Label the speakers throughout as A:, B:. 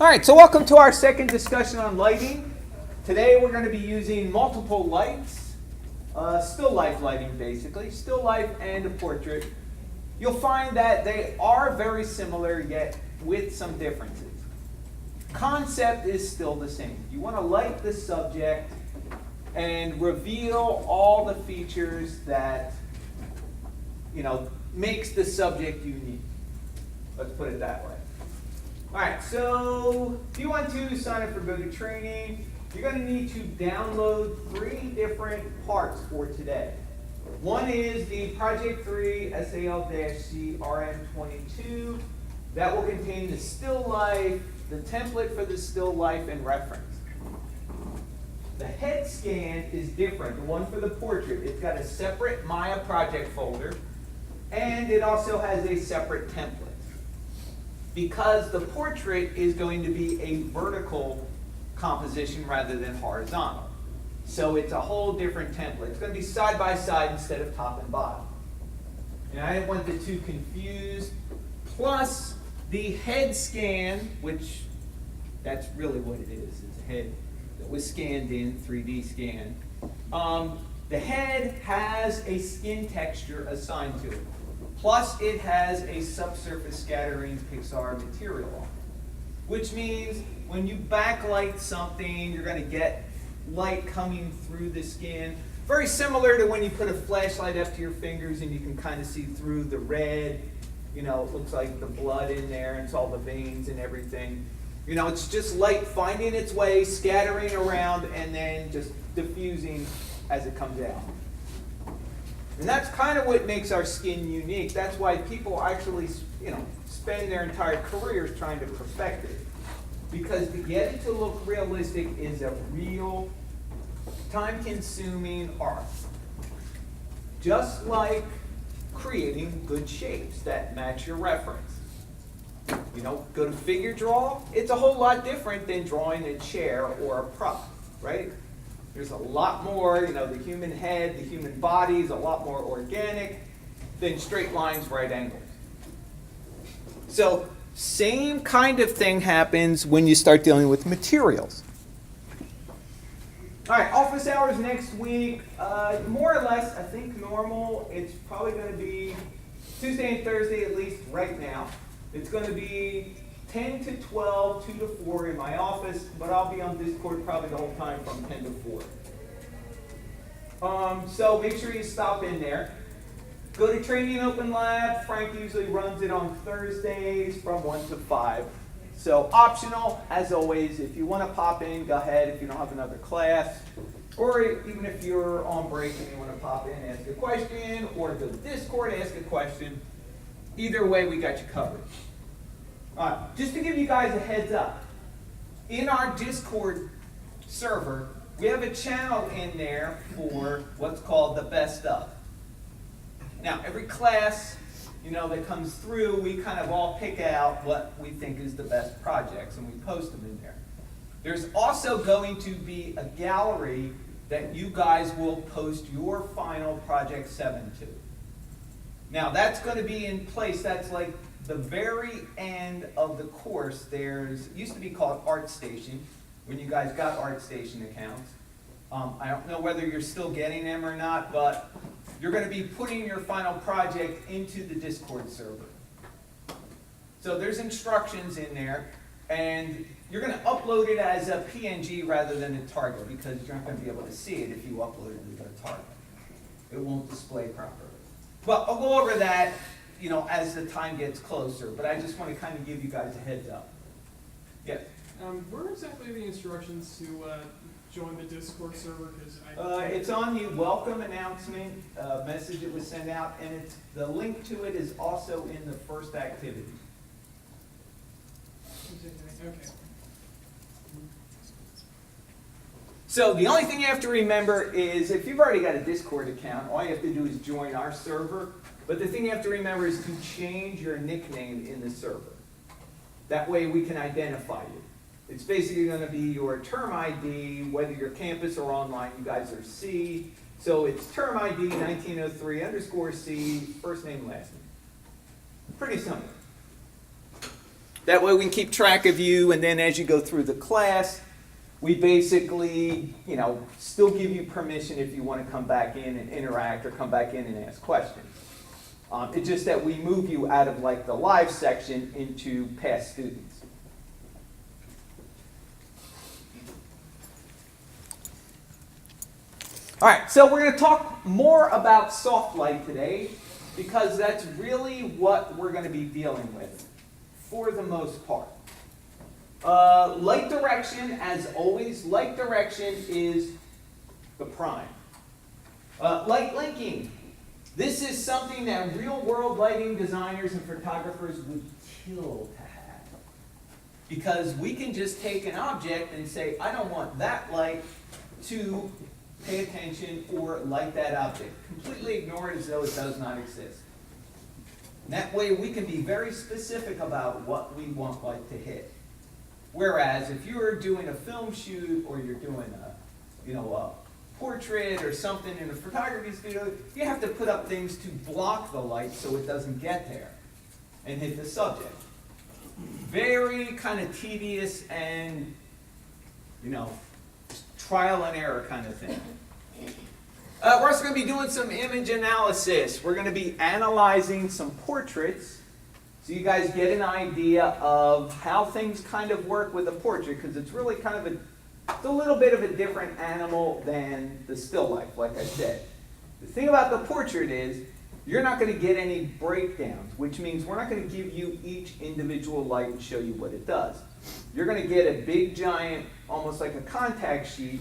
A: All right, so welcome to our second discussion on lighting. Today we're going to be using multiple lights, still life lighting basically, still life and a portrait. You'll find that they are very similar yet with some differences. Concept is still the same. You want to light the subject and reveal all the features that, makes the subject unique. Let's put it that way. All right, so if you want to sign up for Lecture3, you're going to need to download 3 different parts for today. One is the Project 3 SAL-C RM22. That will contain the still life, the template for the still life, and reference. The head scan is different. The one for the portrait, it's got a separate Maya project folder, and it also has a separate template. Because the portrait is going to be a vertical composition rather than horizontal. So it's a whole different template. It's going to be side by side instead of top and bottom. And I didn't want the two confused. Plus the head scan, which that's really what it is. It's a head that was scanned in, 3D scan. The head has a skin texture assigned to it. Plus, it has a subsurface scattering Pixar material on it, which means when you backlight something, you're going to get light coming through the skin. Very similar to when you put a flashlight up to your fingers and you can kind of see through the red. It looks like the blood in there, and it's all the veins and everything. It's just light finding its way, scattering around, and then just diffusing as it comes out. And that's kind of what makes our skin unique. That's why people actually, spend their entire careers trying to perfect it. Because to get it to look realistic is a real time-consuming art. Just like creating good shapes that match your reference. Go to figure draw, it's a whole lot different than drawing a chair or a prop, right? There's a lot more, the human head, the human body is a lot more organic than straight lines, right angles. So, same kind of thing happens when you start dealing with materials. All right, office hours next week, more or less, I think normal. It's probably going to be Tuesday and Thursday, at least right now. It's going to be 10 to 12, 2 to 4 in my office, but I'll be on Discord probably the whole time from 10 to 4. So make sure you stop in there. Go to Training Open Lab. Frank usually runs it on Thursdays from 1 to 5. So optional, as always. If you want to pop in, go ahead if you don't have another class. Or even if you're on break and you want to pop in, ask a question, or go to Discord, ask a question. Either way, we got you covered. All right, just to give you guys a heads up, in our Discord server, we have a channel in there for what's called the best of. Now, every class, that comes through, we kind of all pick out what we think is the best projects, and we post them in there. There's also going to be a gallery that you guys will post your final Project 7 to. Now, that's going to be in place. That's like the very end of the course. It used to be called ArtStation when you guys got ArtStation accounts. I don't know whether you're still getting them or not, but you're going to be putting your final project into the Discord server. So there's instructions in there, and you're going to upload it as a PNG rather than a target, because you're not going to be able to see it if you upload it as a target. It won't display properly. Well, I'll go over that as the time gets closer, but I just want to kind of give you guys a heads up. Yes?
B: Where exactly are the instructions to join the Discord server?
A: It's on the welcome announcement message that was sent out, and the link to it is also in the first activity.
B: Okay.
A: So the only thing you have to remember is if you've already got a Discord account, all you have to do is join our server. But the thing you have to remember is to change your nickname in the server. That way we can identify you. It's basically going to be your term ID, whether you're campus or online, you guys are C. So it's term ID 1903_C, first name, last name. Pretty simple. That way we can keep track of you, and then as you go through the class, we basically, still give you permission if you want to come back in and interact or come back in and ask questions. It's just that we move you out of like the live section into past students. All right, so we're going to talk more about soft light today because that's really what we're going to be dealing with for the most part. Light direction, as always, light direction is the prime. Light linking. This is something that real-world lighting designers and photographers would kill to have. Because we can just take an object and say, I don't want that light to pay attention or light that object. Completely ignore it as though it does not exist. And that way we can be very specific about what we want light to hit. Whereas if you're doing a film shoot or you're doing a portrait or something in a photography studio, you have to put up things to block the light so it doesn't get there and hit the subject. Very kind of tedious and, trial and error kind of thing. We're also going to be doing some image analysis. We're going to be analyzing some portraits so you guys get an idea of how things kind of work with a portrait, because it's really kind of it's a little bit of a different animal than the still life, like I said. The thing about the portrait is you're not going to get any breakdowns, which means we're not going to give you each individual light and show you what it does. You're going to get a big, giant, almost like a contact sheet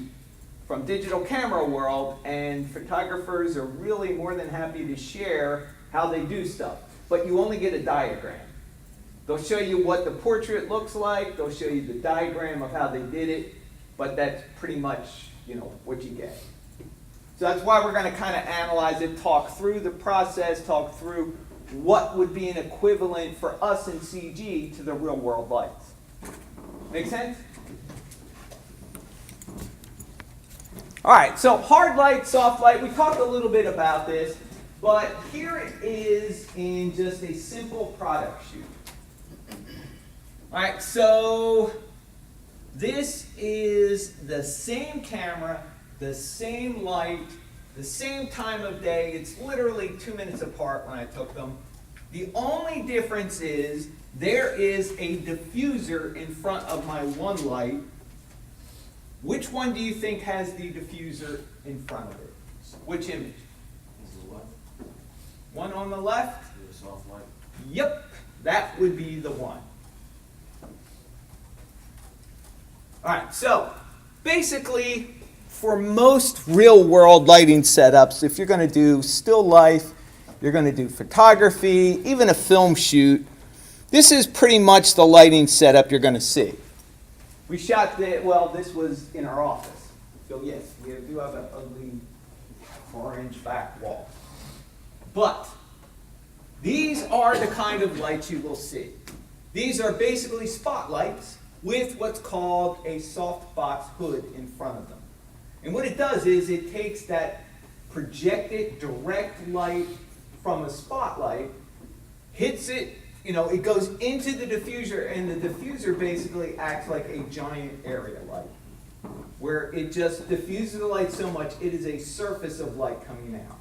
A: from Digital Camera World, and photographers are really more than happy to share how they do stuff. But you only get a diagram. They'll show you what the portrait looks like, they'll show you the diagram of how they did it, but that's pretty much, what you get. So that's why we're going to kind of analyze it, talk through the process, talk through what would be an equivalent for us in CG to the real world lights. Make sense? All right, so hard light, soft light, we talked a little bit about this, but here it is in just a simple product shoot. All right, so this is the same camera, the same light, the same time of day. It's literally 2 minutes apart when I took them. The only difference is there is a diffuser in front of my one light. Which one do you think has the diffuser in front of it? Which image?
C: This is what?
A: One on the left?
C: The soft light.
A: Yep, that would be the one. All right, so basically, for most real-world lighting setups, if you're going to do still life, you're going to do photography, even a film shoot, this is pretty much the lighting setup you're going to see. We shot this was in our office. So yes, we do have an ugly 4-inch back wall. But these are the kind of lights you will see. These are basically spotlights with what's called a softbox hood in front of them. And what it does is it takes that projected direct light from a spotlight, hits it, it goes into the diffuser, and the diffuser basically acts like a giant area light, where it just diffuses the light so much it is a surface of light coming out.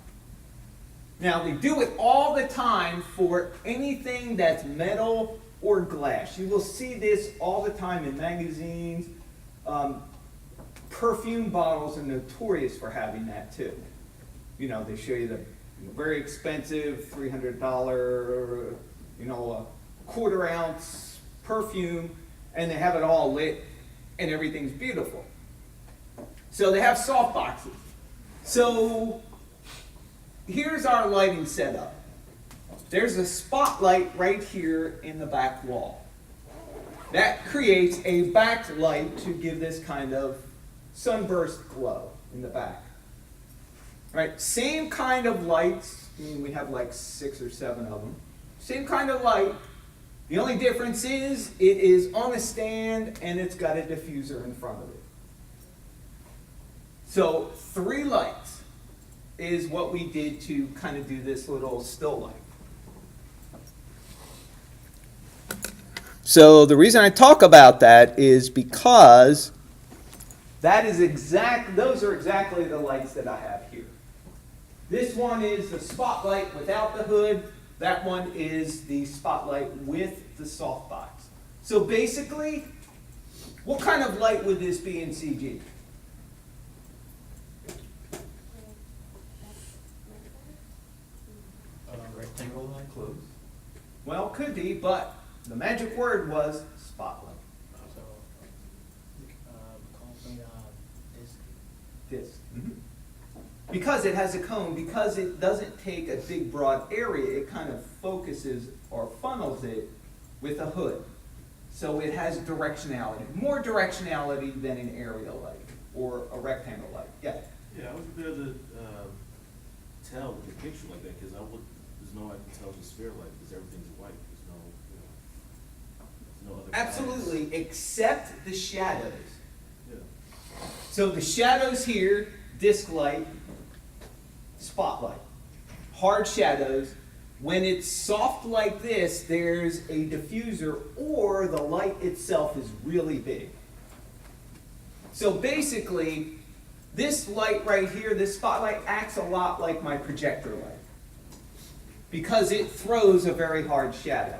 A: Now, they do it all the time for anything that's metal or glass. You will see this all the time in magazines. Perfume bottles are notorious for having that too. They show you the very expensive $300, a quarter-ounce perfume, and they have it all lit, and everything's beautiful. So they have soft boxes. So here's our lighting setup. There's a spotlight right here in the back wall. That creates a backlight to give this kind of sunburst glow in the back. Right? Same kind of lights. We have like 6 or 7 of them. Same kind of light. The only difference is it is on a stand and it's got a diffuser in front of it. So 3 lights is what we did to kind of do this little still life. So the reason I talk about that is because those are exactly the lights that I have here. This one is the spotlight without the hood. That one is the spotlight with the softbox. So basically, what kind of light would this be in CG?
C: Rectangle like close.
A: Well, could be, but the magic word was spotlight. Disc. Because it has a cone, because it doesn't take a big broad area, it kind of focuses or funnels it with a hood. So it has directionality, more directionality than an area light or a rectangle light. Yeah.
C: Yeah, I would be able to tell with the picture like that because there's no way I can tell the sphere light because everything's white. There's no other.
A: Absolutely,
C: colors.
A: except the shadows.
C: Yeah.
A: So the shadows here, disc light, spotlight. Hard shadows. When it's soft like this, there's a diffuser or the light itself is really big. So basically, this light right here, this spotlight, acts a lot like my projector light because it throws a very hard shadow.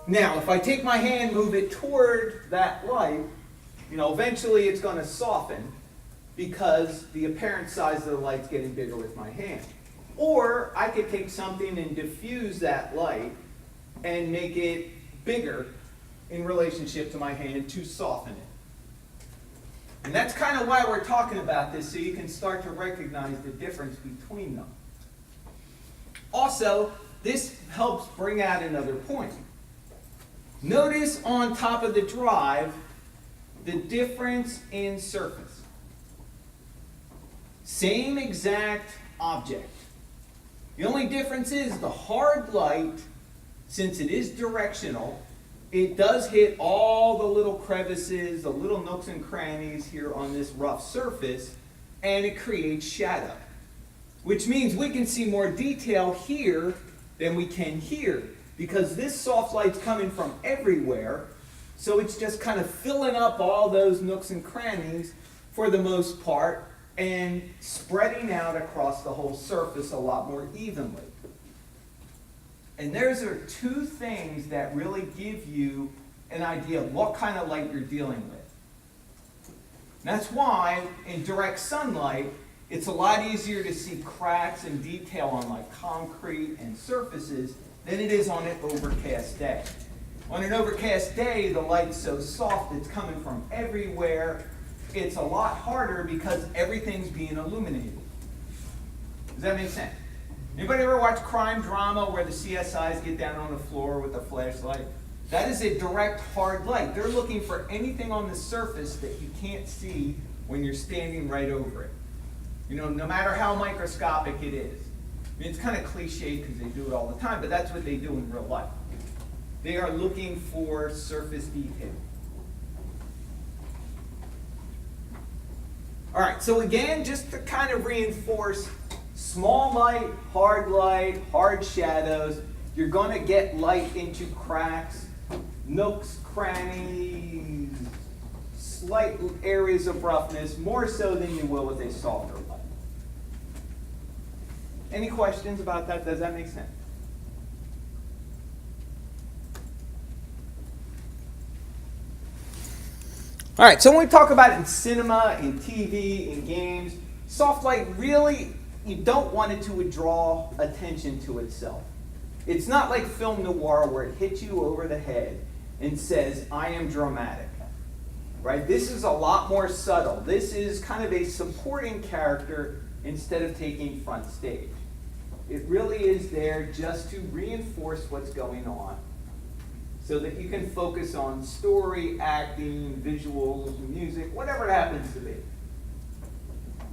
A: Now, if I take my hand, move it toward that light, eventually it's going to soften because the apparent size of the light's getting bigger with my hand. Or I could take something and diffuse that light and make it bigger in relationship to my hand to soften it. And that's kind of why we're talking about this, so you can start to recognize the difference between them. Also, this helps bring out another point. Notice on top of the drive the difference in surface. Same exact object. The only difference is the hard light, since it is directional, it does hit all the little crevices, the little nooks and crannies here on this rough surface, and it creates shadow. Which means we can see more detail here than we can here, because this soft light's coming from everywhere, so it's just kind of filling up all those nooks and crannies for the most part, and spreading out across the whole surface a lot more evenly. And those are two things that really give you an idea of what kind of light you're dealing with. And that's why in direct sunlight, it's a lot easier to see cracks and detail on like concrete and surfaces than it is on an overcast day. On an overcast day, the light's so soft, it's coming from everywhere. It's a lot harder because everything's being illuminated. Does that make sense? Anybody ever watch crime drama where the CSIs get down on the floor with a flashlight? That is a direct hard light. They're looking for anything on the surface that you can't see when you're standing right over it. No matter how microscopic it is. I mean, it's kind of cliche because they do it all the time, but that's what they do in real life. They are looking for surface detail. All right, so again, just to kind of reinforce, small light, hard shadows, you're going to get light into cracks, nooks, crannies, slight areas of roughness, more so than you will with a softer light. Any questions about that? Does that make sense? All right, so when we talk about it in cinema, in TV, in games, soft light really, you don't want it to draw attention to itself. It's not like film noir where it hits you over the head and says, I am dramatic. Right? This is a lot more subtle. This is kind of a supporting character instead of taking front stage. It really is there just to reinforce what's going on, so that you can focus on story, acting, visuals, music, whatever it happens to be.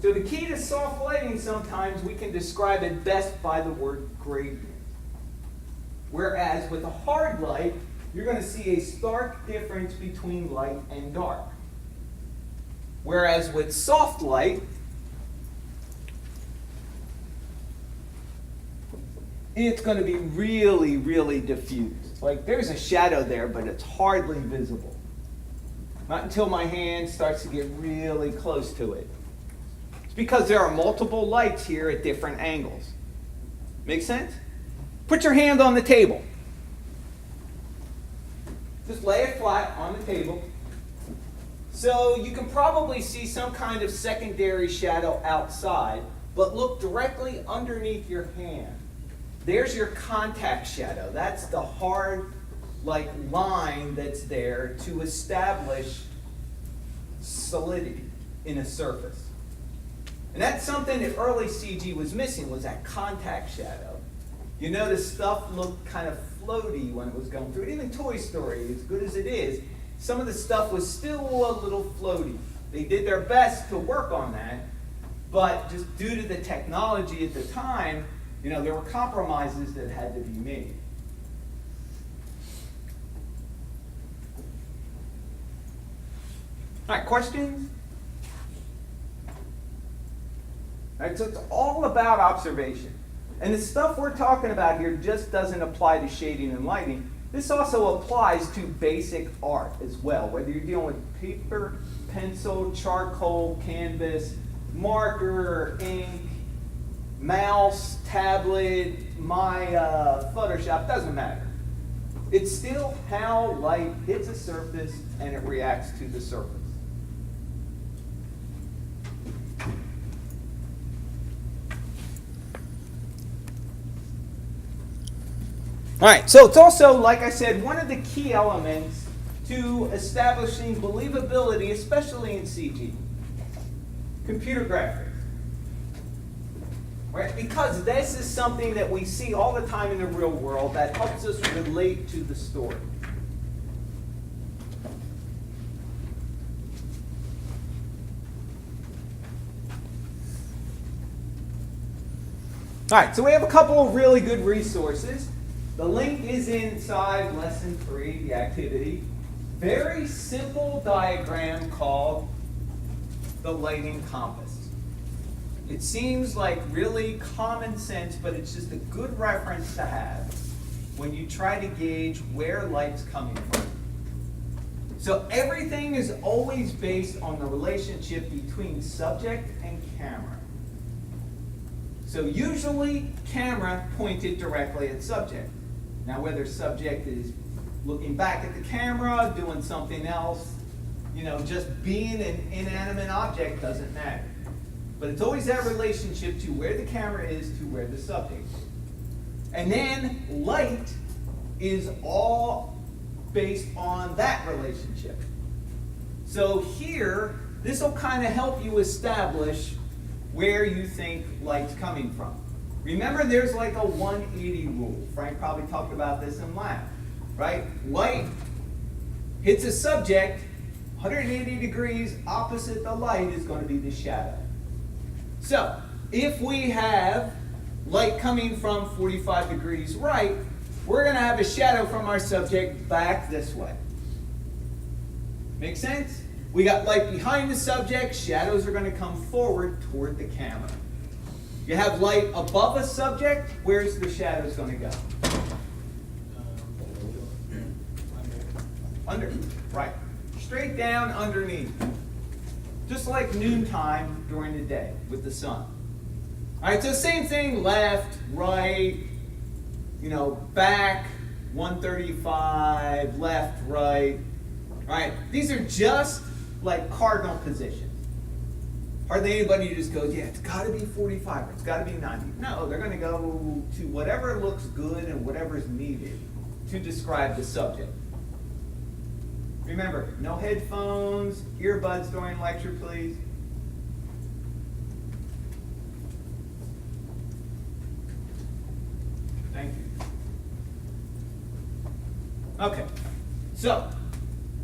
A: So the key to soft lighting, sometimes we can describe it best by the word gradient. Whereas with a hard light, you're going to see a stark difference between light and dark. Whereas with soft light, it's going to be really, really diffused. Like there's a shadow there, but it's hardly visible. Not until my hand starts to get really close to it. It's because there are multiple lights here at different angles. Make sense? Put your hand on the table. Just lay it flat on the table. So you can probably see some kind of secondary shadow outside, but look directly underneath your hand. There's your contact shadow. That's the hard, like, line that's there to establish solidity in a surface. And that's something that early CG was missing, was that contact shadow. You notice stuff looked kind of floaty when it was going through it. Even Toy Story, as good as it is, some of the stuff was still a little floaty. They did their best to work on that, but just due to the technology at the time, there were compromises that had to be made. All right, questions? All right, so it's all about observation. And the stuff we're talking about here just doesn't apply to shading and lighting. This also applies to basic art as well, whether you're dealing with paper, pencil, charcoal, canvas, marker, ink, mouse, tablet, my Photoshop, doesn't matter. It's still how light hits a surface and it reacts to the surface. All right, so it's also, like I said, one of the key elements to establishing believability, especially in CG. Computer graphics. Right? Because this is something that we see all the time in the real world that helps us relate to the story. All right, so we have a couple of really good resources. The link is inside lesson 3, the activity. Very simple diagram called the lighting compass. It seems like really common sense, but it's just a good reference to have when you try to gauge where light's coming from. So everything is always based on the relationship between subject and camera. So usually camera pointed directly at subject. Now whether subject is looking back at the camera, doing something else, just being an inanimate object doesn't matter. But it's always that relationship to where the camera is to where the subject is. And then light is all based on that relationship. So here, this will kind of help you establish where you think light's coming from. Remember, there's like a 180 rule. Frank probably talked about this in lab, right? Light hits a subject, 180 degrees opposite the light is going to be the shadow. So, if we have light coming from 45 degrees right, we're going to have a shadow from our subject back this way. Make sense? We got light behind the subject, shadows are going to come forward toward the camera. You have light above a subject, where's the shadows going to go? Under, right. Straight down underneath. Just like noontime during the day with the sun. All right, so same thing, left, right, back, 135, left, right. All right, these are just like cardinal positions. Hardly anybody just goes, yeah, it's got to be 45 or it's got to be 90. No, they're going to go to whatever looks good and whatever is needed to describe the subject. Remember, no headphones, earbuds during lecture, please. Thank you. Okay, so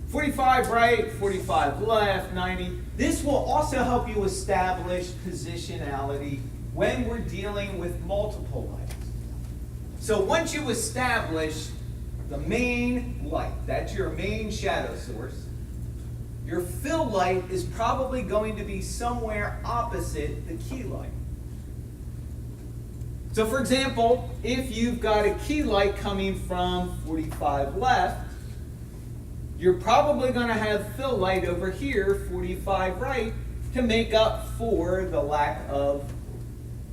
A: 45 right, 45 left, 90. This will also help you establish positionality when we're dealing with multiple lights. So once you establish the main light, that's your main shadow source, your fill light is probably going to be somewhere opposite the key light. So for example, if you've got a key light coming from 45 left, you're probably going to have fill light over here, 45 right, to make up for the lack of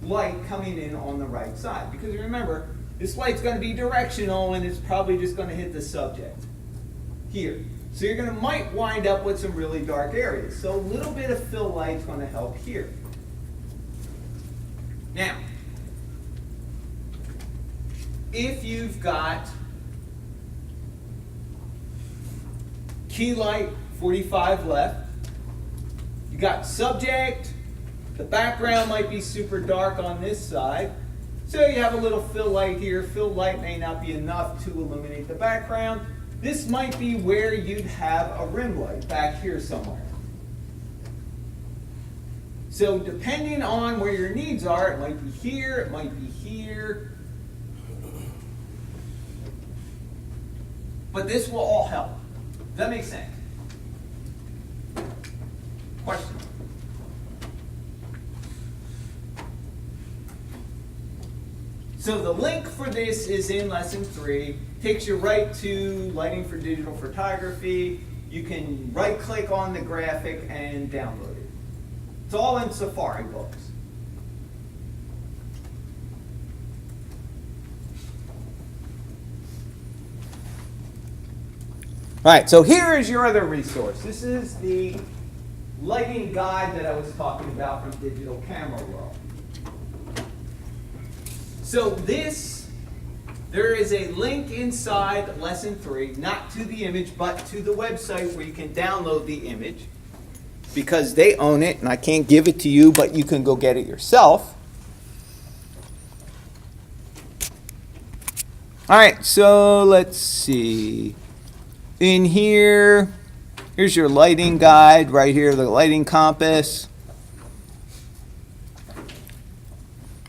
A: light coming in on the right side. Because remember, this light's going to be directional and it's probably just going to hit the subject here. So you're going to might wind up with some really dark areas. So a little bit of fill light's going to help here. Now, if you've got key light 45 left, you got subject, the background might be super dark on this side, so you have a little fill light here. Fill light may not be enough to illuminate the background. This might be where you'd have a rim light back here somewhere. So depending on where your needs are, it might be here, it might be here. But this will all help. Does that make sense? Question? So the link for this is in lesson 3. Takes you right to Lighting for Digital Photography. You can right click on the graphic and download it. It's all in Safari books. All right, so here is your other resource. This is the lighting guide that I was talking about from Digital Camera World. So there is a link inside lesson 3, not to the image, but to the website where you can download the image, because they own it and I can't give it to you, but you can go get it yourself. All right, so let's see. In here, here's your lighting guide right here, the lighting compass.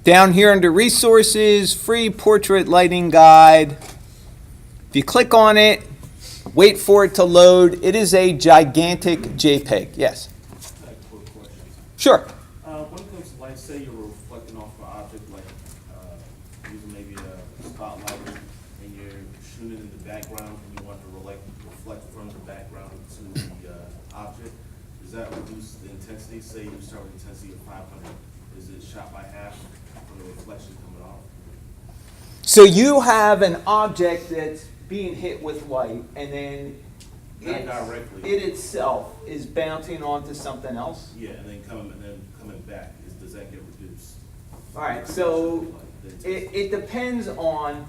A: Down here under resources, free portrait lighting guide. If you click on it, wait for it to load. It is a gigantic JPEG. Yes?
C: I have quick questions.
A: Sure.
C: When it comes to light, say you're reflecting off an object, like using maybe a spotlight, and you're shooting in the background, and you want to reflect from the background to the object, does that reduce the intensity? Say you start with intensity of 500, is it shot by half from the reflection coming off?
A: So you have an object that's being hit with light, and then
C: Not directly.
A: it itself is bouncing onto something else.
C: Yeah, and then coming back, does that get reduced?
A: All right, so it depends on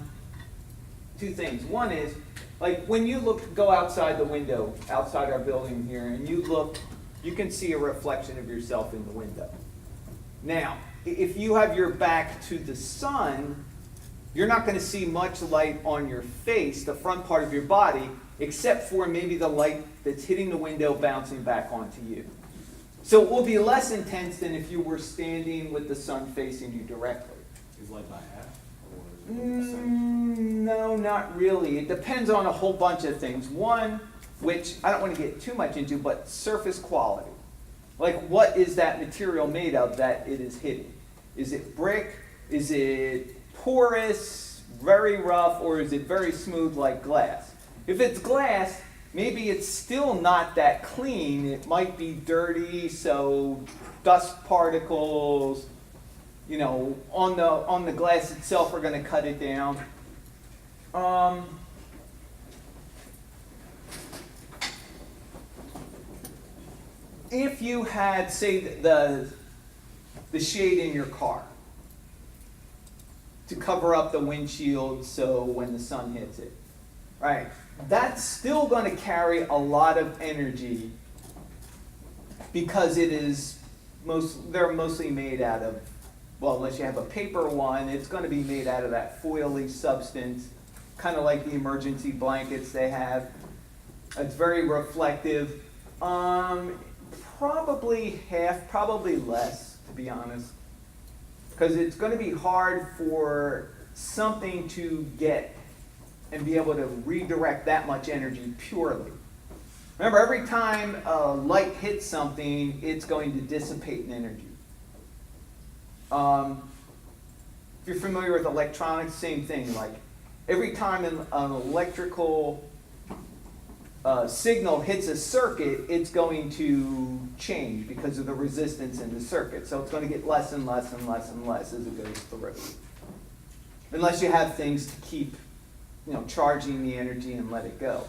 A: two things. One is, like when you go outside the window, outside our building here, and you look, you can see a reflection of yourself in the window. Now, if you have your back to the sun, you're not going to see much light on your face, the front part of your body, except for maybe the light that's hitting the window bouncing back onto you. So it will be less intense than if you were standing with the sun facing you directly.
C: Is light by half? Or is it the same?
A: No, not really. It depends on a whole bunch of things. One, which I don't want to get too much into, but surface quality. Like, what is that material made of that it is hitting? Is it brick? Is it porous, very rough, or is it very smooth like glass? If it's glass, maybe it's still not that clean. It might be dirty, so dust particles, you know, on the glass itself are going to cut it down. If you had, say, the shade in your car to cover up the windshield so when the sun hits it, right? That's still going to carry a lot of energy because they're mostly made out of, well, unless you have a paper one, it's going to be made out of that foily substance, kind of like the emergency blankets they have. It's very reflective. Probably half, probably less, to be honest. Because it's going to be hard for something to get and be able to redirect that much energy purely. Remember, every time light hits something, it's going to dissipate in energy. If you're familiar with electronics, same thing. Like every time an electrical signal hits a circuit, it's going to change because of the resistance in the circuit. So it's going to get less and less and less and less as it goes through. Unless you have things to keep, charging the energy and let it go.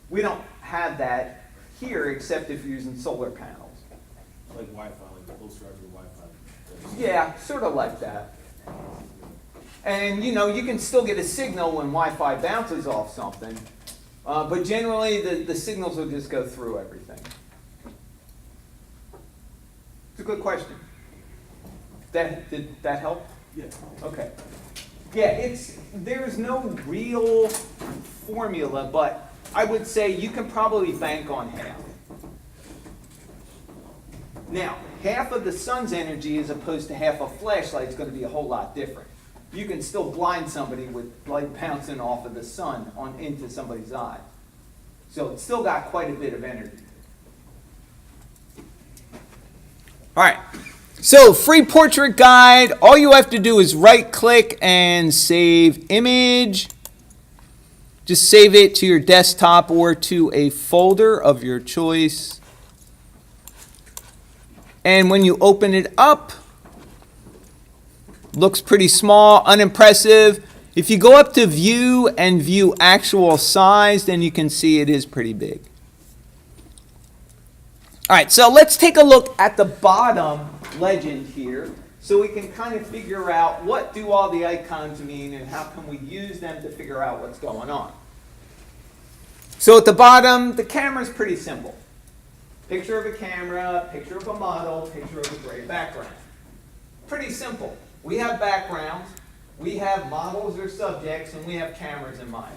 A: We don't have that here except if you're using solar panels.
C: Like Wi-Fi, like the close charge with Wi-Fi.
A: Yeah, sort of like that. And you can still get a signal when Wi-Fi bounces off something, but generally the signals will just go through everything. It's a good question. Did that help?
C: Yeah.
A: Okay. Yeah, there's no real formula, but I would say you can probably bank on half. Now, half of the sun's energy as opposed to half a flashlight is going to be a whole lot different. You can still blind somebody with light bouncing off of the sun into somebody's eye. So it's still got quite a bit of energy. All right. So free portrait guide. All you have to do is right click and save image. Just save it to your desktop or to a folder of your choice. And when you open it up, looks pretty small, unimpressive. If you go up to view and view actual size, then you can see it is pretty big. All right, so let's take a look at the bottom legend here so we can kind of figure out what do all the icons mean and how can we use them to figure out what's going on. So at the bottom, the camera is pretty simple. Picture of a camera, picture of a model, picture of a gray background. Pretty simple. We have backgrounds, we have models or subjects, and we have cameras in mind.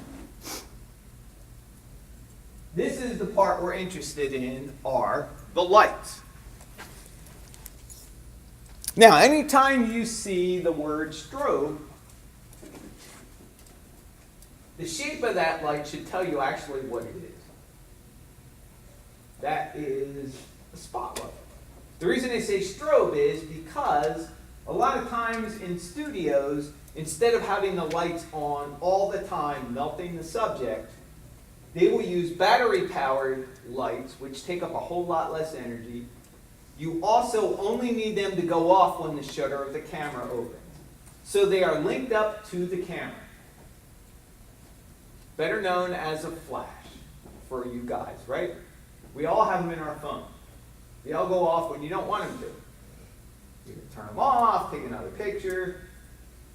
A: This is the part we're interested in, are the lights. Now, anytime you see the word strobe, the shape of that light should tell you actually what it is. That is a spotlight. The reason they say strobe is because a lot of times in studios, instead of having the lights on all the time, melting the subject, they will use battery-powered lights, which take up a whole lot less energy. You also only need them to go off when the shutter of the camera opens. So they are linked up to the camera. Better known as a flash for you guys, right? We all have them in our phone. They all go off when you don't want them to. You can turn them off, take another picture.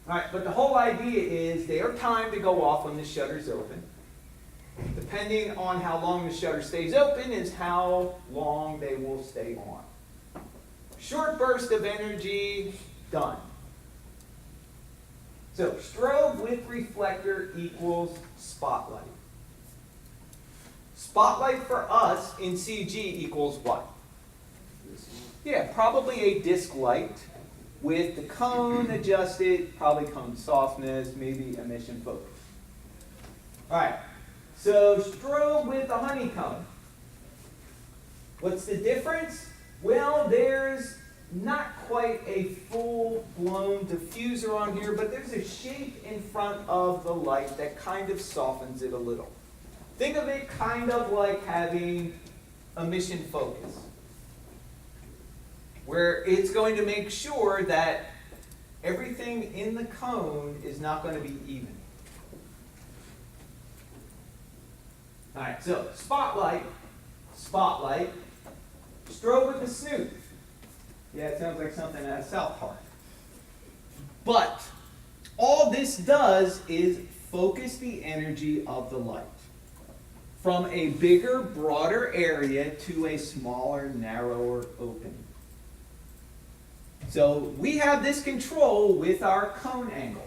A: All right, but the whole idea is they are timed to go off when the shutter's open. Depending on how long the shutter stays open is how long they will stay on. Short burst of energy, done. So strobe with reflector equals spotlight. Spotlight for us in CG equals what? Yeah, probably a disc light with the cone adjusted, probably cone softness, maybe emission focus. All right, so strobe with a honeycomb. What's the difference? Well, there's not quite a full-blown diffuser on here, but there's a shape in front of the light that kind of softens it a little. Think of it kind of like having emission focus, where it's going to make sure that everything in the cone is not going to be even. All right, so spotlight, spotlight, strobe with the snoot. Yeah, it sounds like something out of South Park. But all this does is focus the energy of the light from a bigger, broader area to a smaller, narrower opening. So we have this control with our cone angle.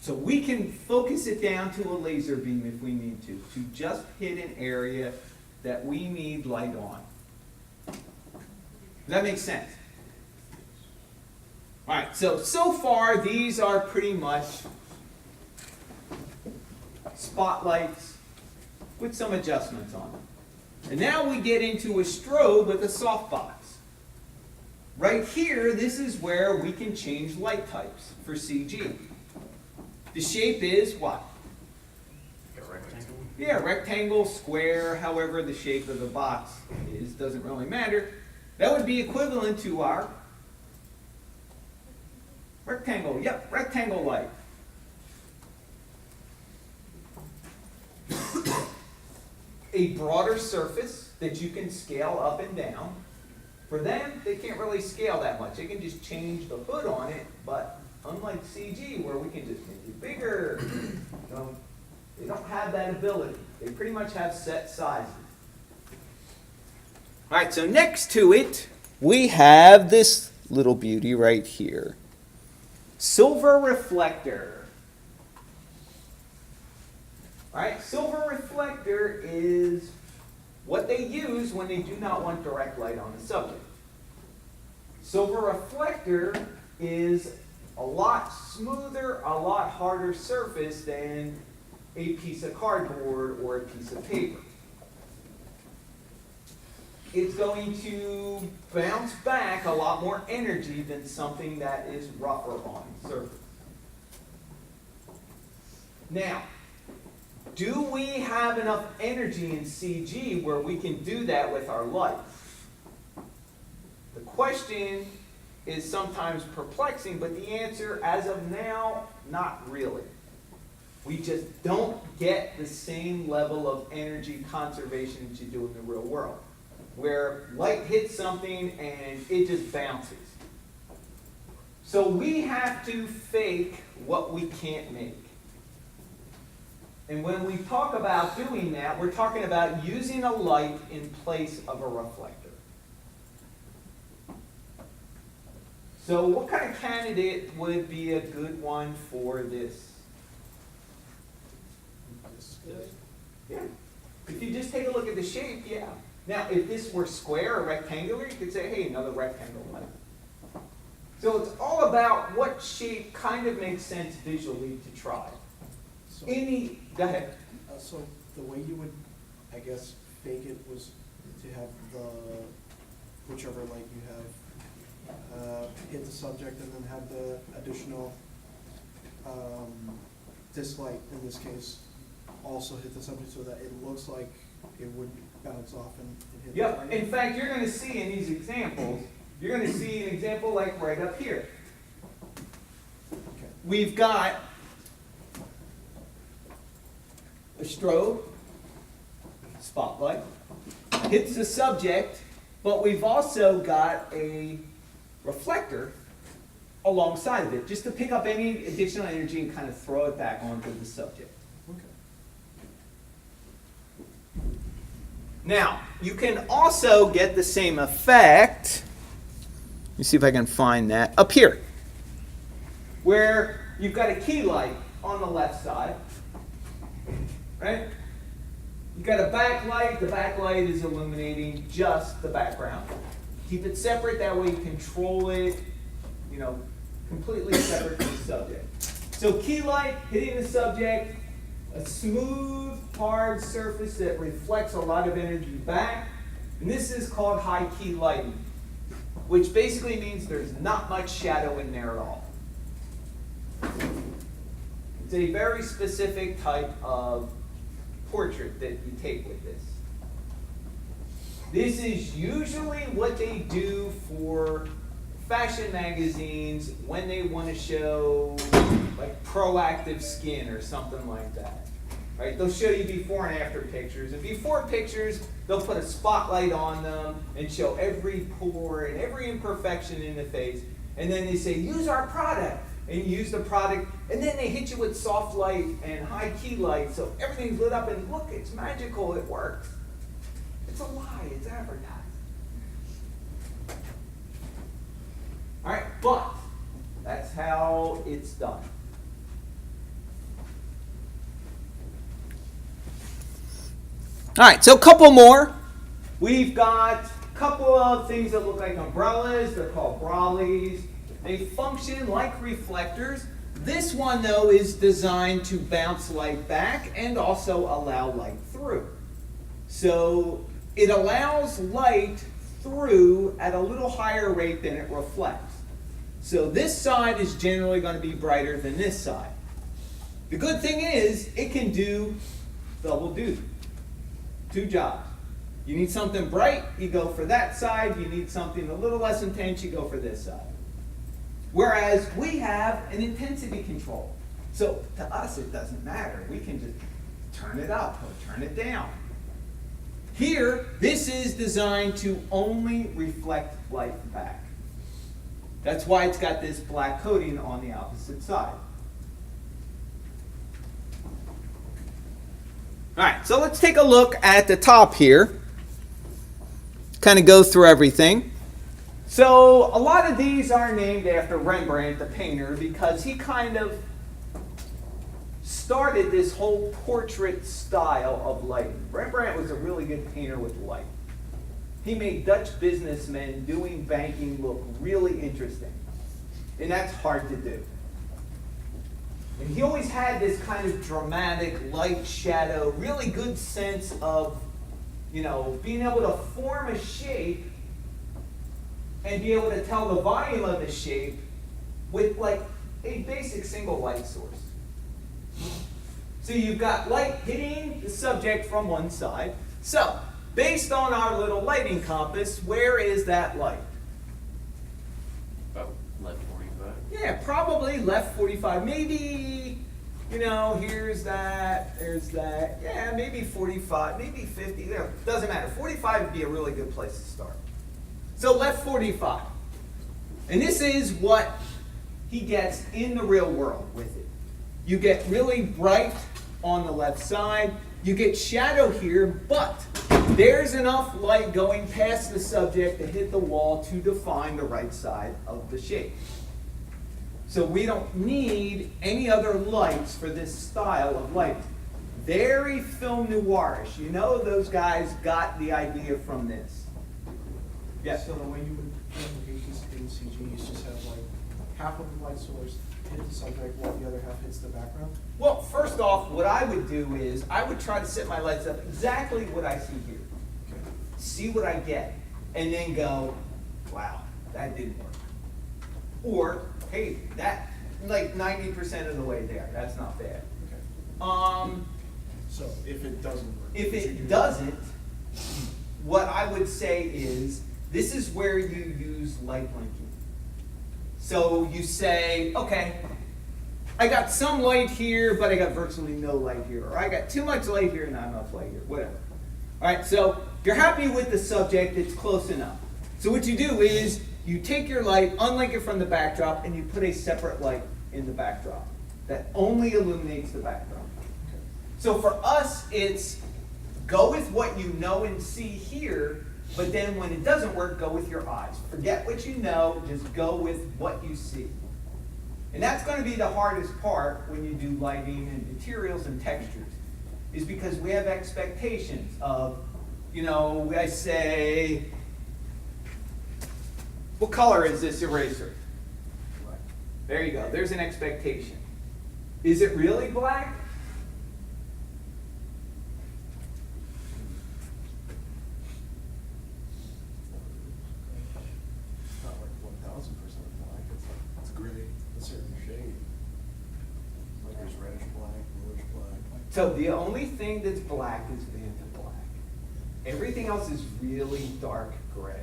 A: So we can focus it down to a laser beam if we need to just hit an area that we need light on. Does that make sense? All right, so far these are pretty much spotlights with some adjustments on them. And now we get into a strobe with a softbox. right here, this is where we can change light types for CG. The shape is what?
C: A rectangle?
A: Yeah, rectangle, square, however the shape of the box is, doesn't really matter. That would be equivalent to our rectangle. Yep, rectangle light. A broader surface that you can scale up and down. For them, they can't really scale that much. They can just change the hood on it, but unlike CG, where we can just make it bigger, they don't have that ability. They pretty much have set sizes. All right, so next to it, we have this little beauty right here. Silver reflector. All right, silver reflector is what they use when they do not want direct light on the subject. Silver reflector is a lot smoother, a lot harder surface than a piece of cardboard or a piece of paper. It's going to bounce back a lot more energy than something that is rougher on the surface. Now, do we have enough energy in CG where we can do that with our light? The question is sometimes perplexing, but the answer, as of now, not really. We just don't get the same level of energy conservation that you do in the real world, where light hits something and it just bounces. So we have to fake what we can't make. And when we talk about doing that, we're talking about using a light in place of a reflector. So what kind of candidate would be a good one for this? Yeah. If you just take a look at the shape, yeah. Now, if this were square or rectangular, you could say, hey, another rectangle light. So it's all about what shape kind of makes sense visually to try.
D: So,
A: Go ahead.
D: so the way you would, I guess, fake it was to have whichever light you have, hit the subject and then have the additional disc light, in this case, also hit the subject so that it looks like it would bounce off and hit the
A: Yep.
D: target.
A: In fact, you're going to see in these examples, you're going to see an example like right up here.
D: Okay.
A: We've got a strobe, spotlight, hits the subject, but we've also got a reflector alongside of it, just to pick up any additional energy and kind of throw it back onto the subject.
D: Okay.
A: Now, you can also get the same effect. Let me see if I can find that. Up here, where you've got a key light on the left side, right? You've got a backlight. The backlight is illuminating just the background. Keep it separate, that way you control it, completely separate from the subject. So key light hitting the subject, a smooth, hard surface that reflects a lot of energy back. And this is called high key lighting, which basically means there's not much shadow in there at all. It's a very specific type of portrait that you take with this. This is usually what they do for fashion magazines when they want to show like proactive skin or something like that. Right? They'll show you before and after pictures. And before pictures, they'll put a spotlight on them and show every pore and every imperfection in the face. And then they say, use our product. And you use the product. And then they hit you with soft light and high key light. So everything's lit up and look, it's magical, it works. It's a lie, it's advertised. All right, but that's how it's done. All right, so a couple more. We've got a couple of things that look like umbrellas. They're called brollies. They function like reflectors. This one, though, is designed to bounce light back and also allow light through. So it allows light through at a little higher rate than it reflects. So this side is generally going to be brighter than this side. The good thing is it can do double duty, 2 jobs. You need something bright, you go for that side. You need something a little less intense, you go for this side. Whereas we have an intensity control. So to us it doesn't matter. We can just turn it up or turn it down. Here, this is designed to only reflect light back. That's why it's got this black coating on the opposite side. All right, so let's take a look at the top here. Kind of go through everything. So a lot of these are named after Rembrandt, the painter, because he kind of started this whole portrait style of lighting. Rembrandt was a really good painter with light. He made Dutch businessmen doing banking look really interesting. And that's hard to do. And he always had this kind of dramatic light shadow, really good sense of, being able to form a shape and be able to tell the volume of the shape with like a basic single light source. So you've got light hitting the subject from one side. So, based on our little lighting compass, where is that light?
C: About left 45.
A: Yeah, probably left 45. Maybe, here's that, there's that. Yeah, maybe 45, maybe 50. Doesn't matter. 45 would be a really good place to start. So left 45. And this is what he gets in the real world with it. You get really bright on the left side. You get shadow here, but there's enough light going past the subject to hit the wall to define the right side of the shape. So we don't need any other lights for this style of lighting. Very film noirish. Those guys got the idea from this. Yes?
D: So the way you would replicate this in CG, you just have like half of the light source hit the subject while the other half hits the background?
A: Well, first off, what I would do is I would try to set my lights up exactly what I see here.
D: Okay.
A: See what I get, and then go, wow, that didn't work. Or, hey, that, like 90% of the way there, that's not bad.
D: Okay. So if it doesn't work.
A: If it doesn't, what I would say is, this is where you use light blinking. So you say, okay, I got some light here, but I got virtually no light here. Or I got too much light here and not enough light here, whatever. All right, so you're happy with the subject, it's close enough. So what you do is, you take your light, unlink it from the backdrop, and you put a separate light in the backdrop that only illuminates the backdrop.
D: Okay.
A: So for us, it's go with what you know and see here, but then when it doesn't work, go with your eyes. Forget what you know, just go with what you see. And that's going to be the hardest part when you do lighting and materials and textures, is because we have expectations of, I say, what color is this eraser?
D: Black.
A: There you go, there's an expectation. Is it really black?
D: It's not like 1000% black. It's gray, a certain shade. Like there's reddish black, bluish black.
A: So the only thing that's black is Vanta black. Everything else is really dark gray.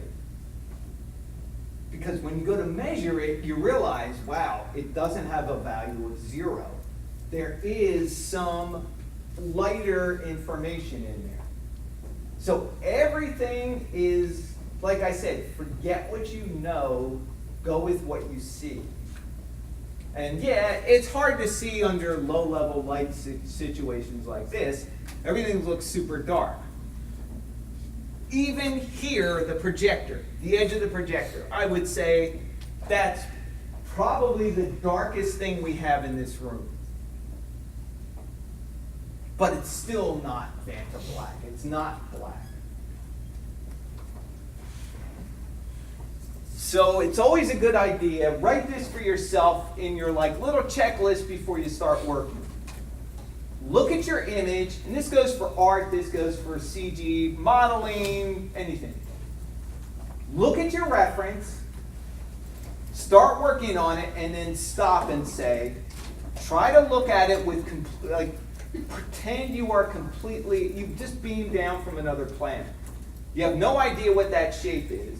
A: Because when you go to measure it, you realize, wow, it doesn't have a value of 0. There is some lighter information in there. So everything is, like I said, forget what you know, go with what you see. And yeah, it's hard to see under low-level light situations like this. Everything looks super dark. Even here, the projector, the edge of the projector, I would say that's probably the darkest thing we have in this room. But it's still not Vanta black. It's not black. So it's always a good idea, write this for yourself in your little checklist before you start working. Look at your image, and this goes for art, this goes for CG, modeling, anything. look at your reference, start working on it, and then stop and say, try to look at it with, pretend you are completely, you've just beamed down from another planet. You have no idea what that shape is.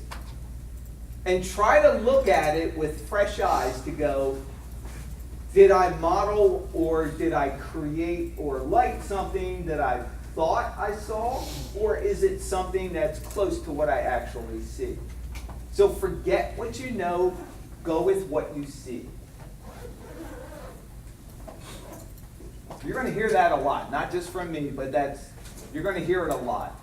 A: And try to look at it with fresh eyes to go, did I model or did I create or light something that I thought I saw? Or is it something that's close to what I actually see? So forget what you know, go with what you see. You're going to hear that a lot, not just from me, but you're going to hear it a lot.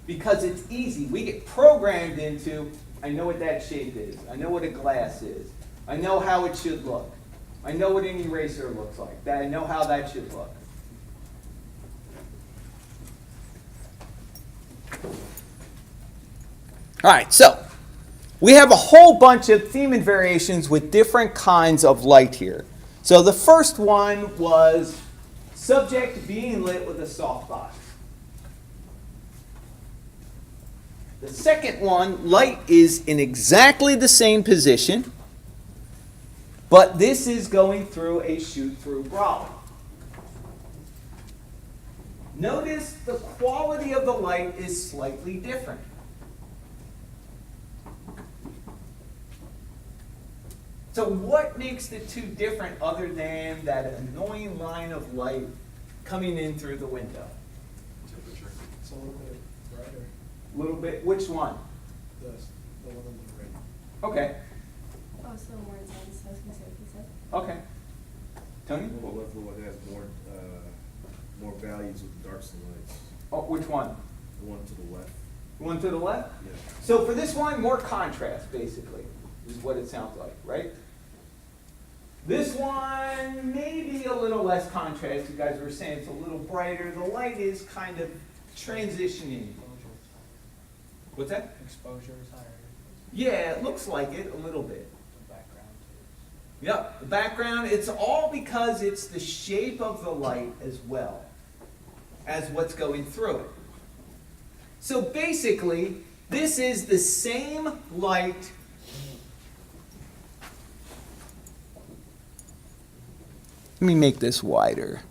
A: Because it's easy. We get programmed into, I know what that shape is. I know what a glass is. I know how it should look. I know what an eraser looks like. I know how that should look. All right, so we have a whole bunch of theme and variations with different kinds of light here. So the first one was subject being lit with a softbox. The second one, light is in exactly the same position, but this is going through a shoot-through brolly. Notice the quality of the light is slightly different. So what makes the two different other than that annoying line of light coming in through the window?
D: Temperature. It's a little bit brighter.
A: A little bit, which one?
D: The one on the right.
A: Okay,
E: Oh, it's a little more intense, I was gonna say what you said.
A: okay. Tony?
C: The one left look like it has more values with the darks and lights.
A: Oh, which one?
C: The one to the left.
A: The one to the left?
C: Yeah.
A: So for this one, more contrast, basically, is what it sounds like, right? This one, maybe a little less contrast. You guys were saying it's a little brighter. The light is kind of transitioning. What's that?
F: Exposure is higher.
A: Yeah, it looks like it a little bit.
F: The background is.
A: Yep, the background, it's all because it's the shape of the light as well as what's going through it. So basically, this is the same light. Let me make this wider.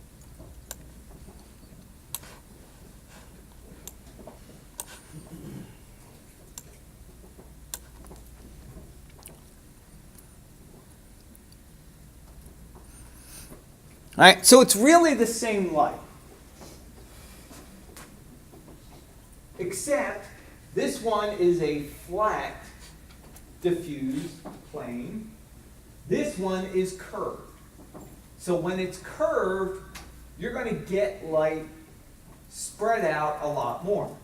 A: All right, so it's really the same light. Except this one is a flat, diffused plane. This one is curved. So when it's curved, you're going to get light spread out a lot more.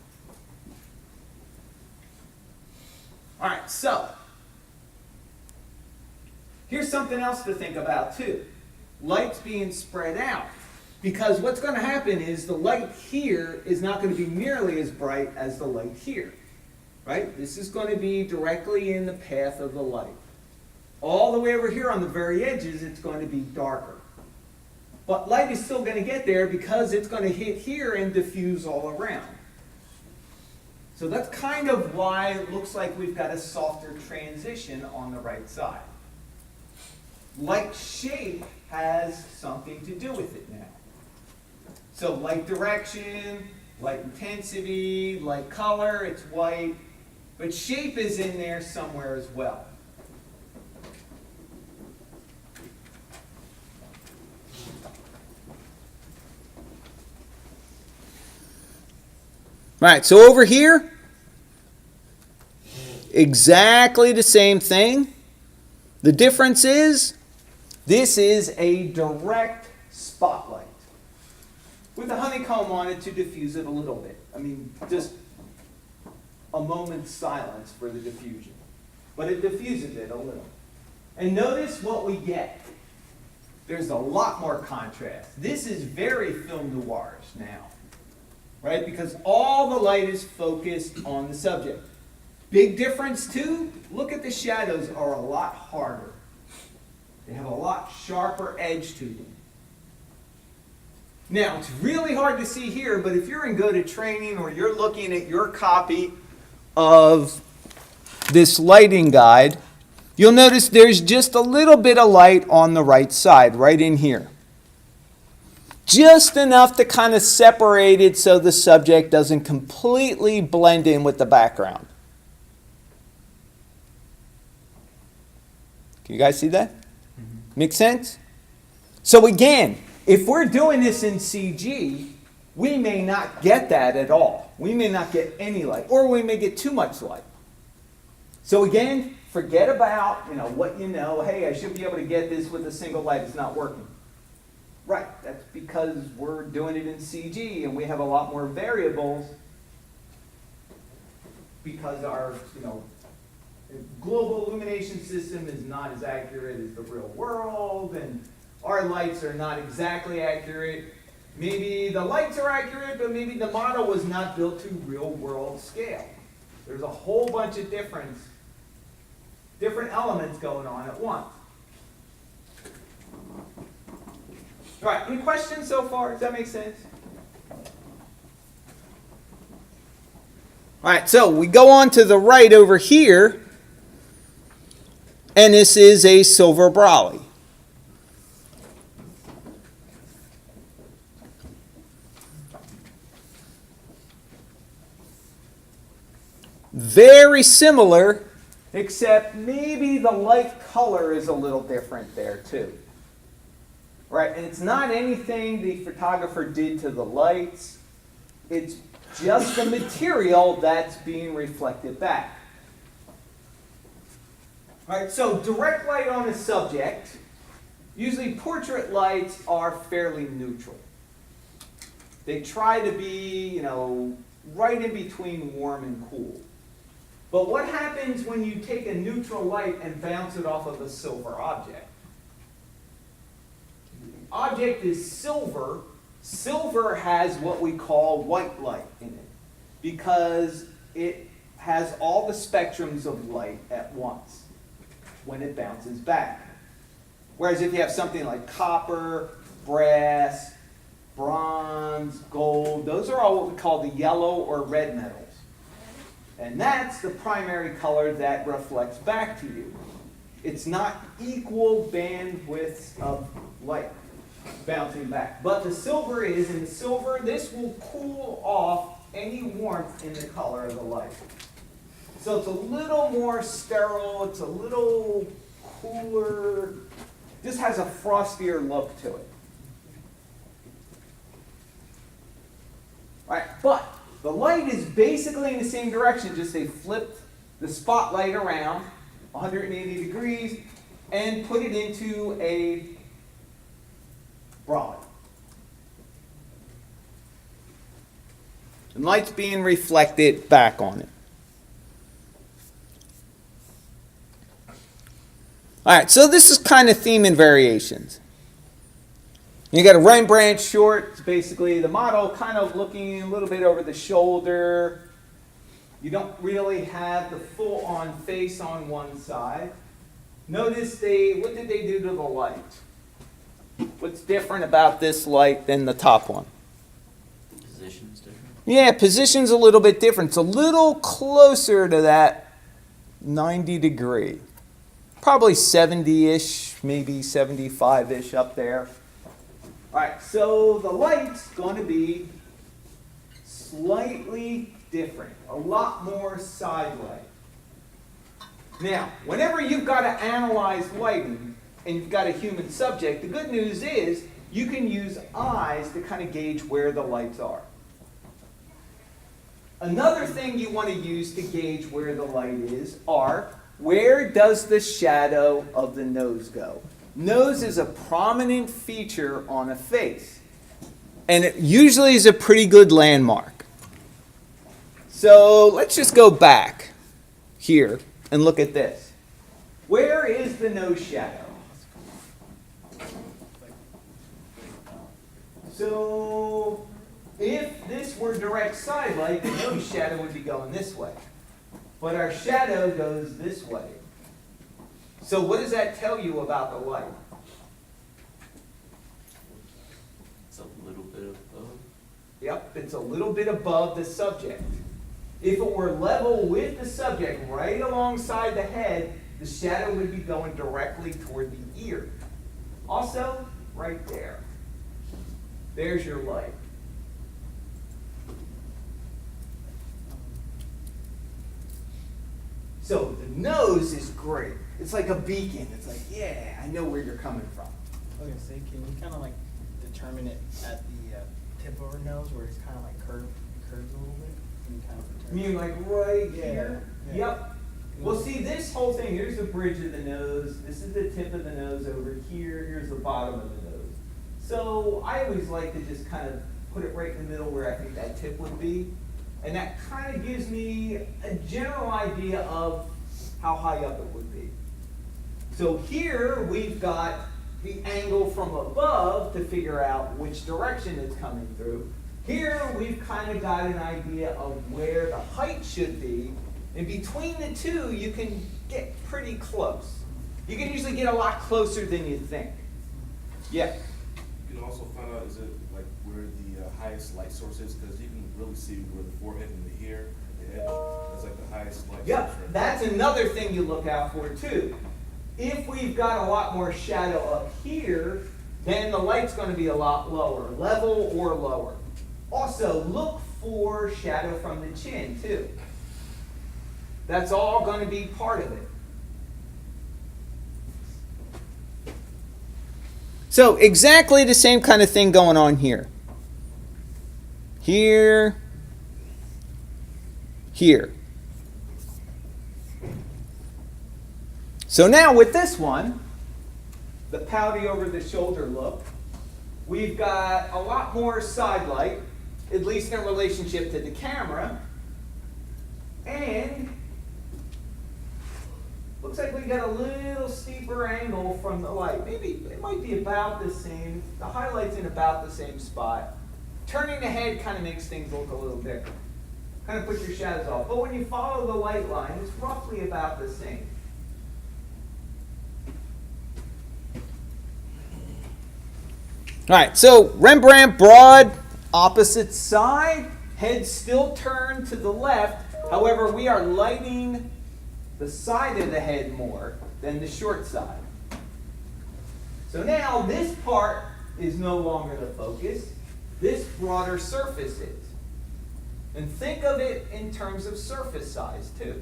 A: All right, so here's something else to think about too. Light's being spread out. Because what's going to happen is the light here is not going to be nearly as bright as the light here. Right? This is going to be directly in the path of the light. All the way over here on the very edges, it's going to be darker. But light is still going to get there because it's going to hit here and diffuse all around. So that's kind of why it looks like we've got a softer transition on the right side. Light shape has something to do with it now. So light direction, light intensity, light color, it's white, but shape is in there somewhere as well. All right, so over here, exactly the same thing. The difference is, this is a direct spotlight with a honeycomb on it to diffuse it a little bit. I mean, just a moment's silence for the diffusion. But it diffuses it a little. And notice what we get. There's a lot more contrast. This is very film noirish now, right? Because all the light is focused on the subject. Big difference too, look at the shadows are a lot harder. They have a lot sharper edge to them. Now, it's really hard to see here, but if you're in go-to training or you're looking at your copy of this lighting guide, you'll notice there's just a little bit of light on the right side, right in here. Just enough to kind of separate it so the subject doesn't completely blend in with the background. Can you guys see that? Make sense? So again, if we're doing this in CG, we may not get that at all. We may not get any light, or we may get too much light. So again, forget about what you know. Hey, I should be able to get this with a single light. It's not working. Right, that's because we're doing it in CG and we have a lot more variables because our global illumination system is not as accurate as the real world, and our lights are not exactly accurate. Maybe the lights are accurate, but maybe the model was not built to real world scale. There's a whole bunch of different elements going on at once. All right, any questions so far? Does that make sense? All right, so we go on to the right over here, and this is a silver brolly. Very similar, except maybe the light color is a little different there too. Right, and it's not anything the photographer did to the lights. It's just the material that's being reflected back. All right, so direct light on a subject, usually portrait lights are fairly neutral. They try to be, right in between warm and cool. But what happens when you take a neutral light and bounce it off of a silver object? Object is silver. Silver has what we call white light in it because it has all the spectrums of light at once when it bounces back. Whereas if you have something like copper, brass, bronze, gold, those are all what we call the yellow or red metals. And that's the primary color that reflects back to you. It's not equal bandwidths of light bouncing back. But the silver is, and the silver, this will cool off any warmth in the color of the light. So it's a little more sterile, it's a little cooler, just has a frostier look to it. All right, but the light is basically in the same direction, just they flipped the spotlight around 180 degrees and put it into a brolly. And light's being reflected back on it. All right, so this is kind of theme and variations. You got a Rembrandt short. It's basically the model kind of looking a little bit over the shoulder. You don't really have the full-on face on one side. Notice what did they do to the light? What's different about this light than the top one?
F: Position's different.
A: Yeah, position's a little bit different. It's a little closer to that 90 degree. Probably 70-ish, maybe 75-ish up there. All right, so the light's going to be slightly different, a lot more side light. Now, whenever you've got to analyze lighting and you've got a human subject, the good news is you can use eyes to kind of gauge where the lights are. Another thing you want to use to gauge where the light is are, where does the shadow of the nose go? Nose is a prominent feature on a face, and it usually is a pretty good landmark. So let's just go back here and look at this. Where is the nose shadow? So if this were direct side light, the nose shadow would be going this way. But our shadow goes this way. So what does that tell you about the light?
F: It's a little bit above.
A: Yep, it's a little bit above the subject. If it were level with the subject right alongside the head, the shadow would be going directly toward the ear. Also, right there. There's your light. So the nose is great. It's like a beacon. It's like, yeah, I know where you're coming from.
G: I was gonna say, can you kind of like determine it at the tip of her nose where it's kind of like curves a little bit? Can you kind of
A: You
G: determine?
A: mean like right
G: Yeah,
A: here?
G: yeah.
A: Yep. Well, see, this whole thing, here's the bridge of the nose. This is the tip of the nose over here. Here's the bottom of the nose. So I always like to just kind of put it right in the middle where I think that tip would be. And that kind of gives me a general idea of how high up it would be. So here we've got the angle from above to figure out which direction it's coming through. Here we've kind of got an idea of where the height should be. And between the two, you can get pretty close. You can usually get a lot closer than you think. Yeah.
C: You can also find out, is it like where the highest light source is? Because you can really see where the forehead and the ear, the edge, that's like the highest light
A: Yep,
C: source. Right?
A: that's another thing you look out for too. If we've got a lot more shadow up here, then the light's going to be a lot lower, level or lower. Also, look for shadow from the chin too. That's all going to be part of it. So exactly the same kind of thing going on here. Here. Here. So now with this one, the pouty over the shoulder look, we've got a lot more side light, at least in relationship to the camera. And looks like we got a little steeper angle from the light. Maybe it might be about the same. The highlight's in about the same spot. Turning the head kind of makes things look a little different. Kind of puts your shadows off. But when you follow the light line, it's roughly about the same. All right, so Rembrandt, broad, opposite side, head still turned to the left. However, we are lighting the side of the head more than the short side. So now this part is no longer the focus. This broader surface is. And think of it in terms of surface size too.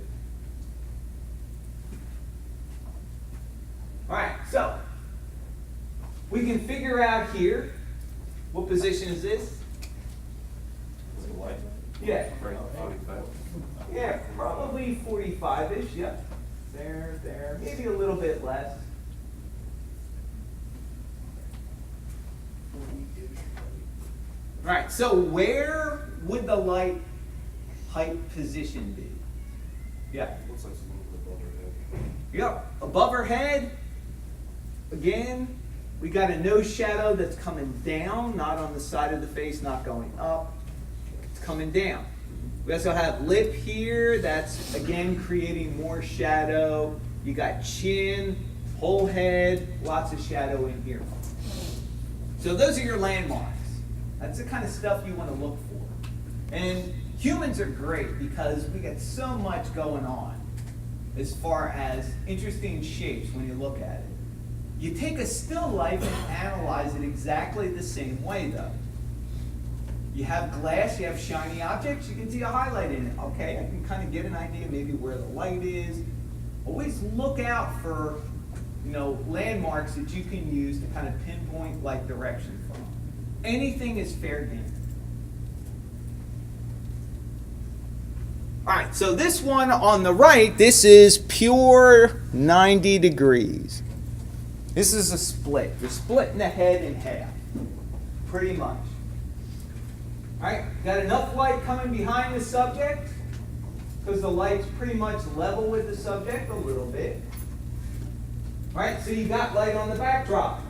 A: All right, so we can figure out here, what position is this?
C: Is it light?
A: Yeah.
C: Right, 45.
A: Yeah, probably 45-ish, yep. There, maybe a little bit less. All right, so where would the light height position be? Yeah.
C: Looks like it's a little bit above her head.
A: Yep, above her head. Again, we got a nose shadow that's coming down, not on the side of the face, not going up. It's coming down. We also have lip here, that's again creating more shadow. You got chin, whole head, lots of shadow in here. So those are your landmarks. That's the kind of stuff you want to look for. And humans are great because we get so much going on as far as interesting shapes when you look at it. You take a still life and analyze it exactly the same way though. You have glass, you have shiny objects, you can see a highlight in it. Okay, I can kind of get an idea maybe where the light is. Always look out for, landmarks that you can use to kind of pinpoint light direction from. Anything is fair game. All right, so this one on the right, this is pure 90 degrees. This is a split. You're splitting the head in half, pretty much. All right, got enough light coming behind the subject because the light's pretty much level with the subject a little bit. All right, so you got light on the backdrop.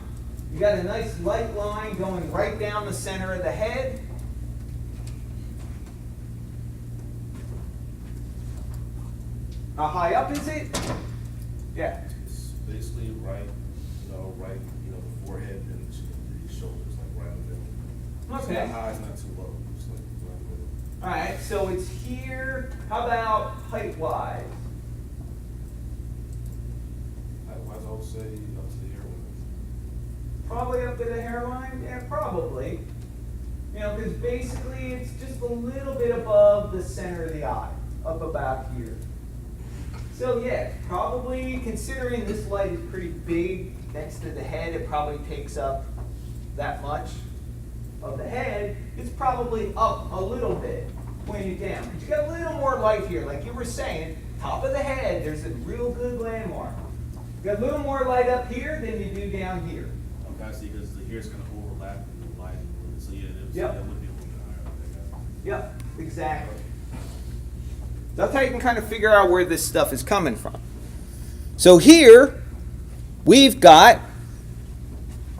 A: You got a nice light line going right down the center of the head. How high up is it? Yeah.
C: It's basically right, the forehead and the shoulders, like right in the middle. It's
A: Okay.
C: not high, it's not too low. It's like right in the middle.
A: All right, so it's here. How about height-wise?
C: Otherwise, I would say up to the hairline.
A: Probably up to the hairline? Yeah, probably. You know, because basically it's just a little bit above the center of the eye, up about here. So yeah, probably considering this light is pretty big next to the head, it probably takes up that much of the head. It's probably up a little bit, pointed down. But you got a little more light here, like you were saying, top of the head, there's a real good landmark. You got a little more light up here than you do down here.
C: Okay, I see, because the hair's gonna overlap in the light, so yeah,
A: Yep.
C: that would be a little bit higher. Okay,
A: Yep, exactly. That's how you can kind of figure out where this stuff is coming from. So here, we've got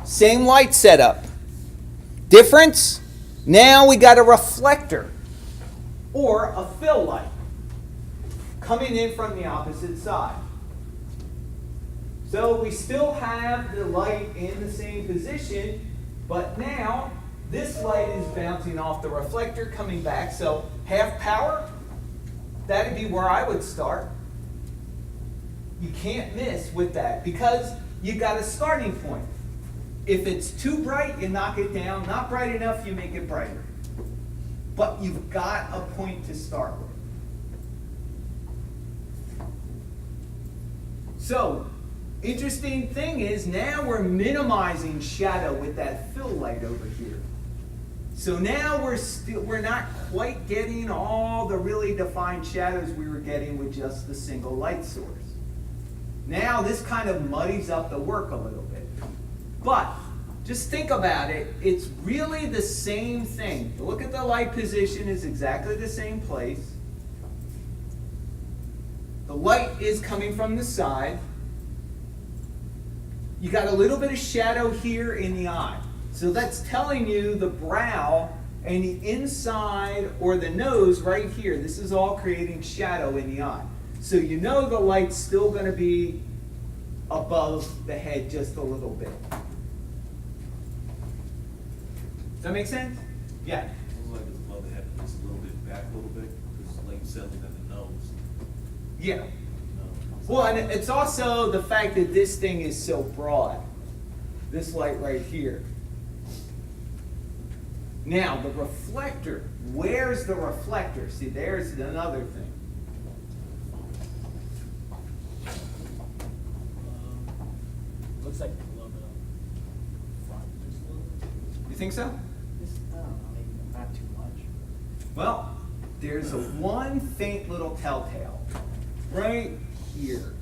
A: same light setup. Difference, now we got a reflector or a fill light coming in from the opposite side. So we still have the light in the same position, but now this light is bouncing off the reflector coming back. So half power, that'd be where I would start. You can't miss with that because you got a starting point. If it's too bright, you knock it down. Not bright enough, you make it brighter. But you've got a point to start with. So, interesting thing is now we're minimizing shadow with that fill light over here. So now we're not quite getting all the really defined shadows we were getting with just the single light source. Now this kind of muddies up the work a little bit. But just think about it, it's really the same thing. Look at the light position is exactly the same place. The light is coming from the side. You got a little bit of shadow here in the eye. So that's telling you the brow and the inside or the nose right here. This is all creating shadow in the eye. So you know the light's still going to be above the head just a little bit. Does that make sense? Yeah.
C: It looks like it's above the head, but it's a little bit back a little bit, because like you said, looking at the nose.
A: Yeah.
C: No.
A: Well, and it's also the fact that this thing is so broad. This light right here. Now, the reflector. Where's the reflector? See, there's another thing.
G: Looks like a little bit of front, just a little bit.
A: You think so?
G: Just, I don't know, maybe not too much.
A: Well, there's a one faint little telltale. Right here.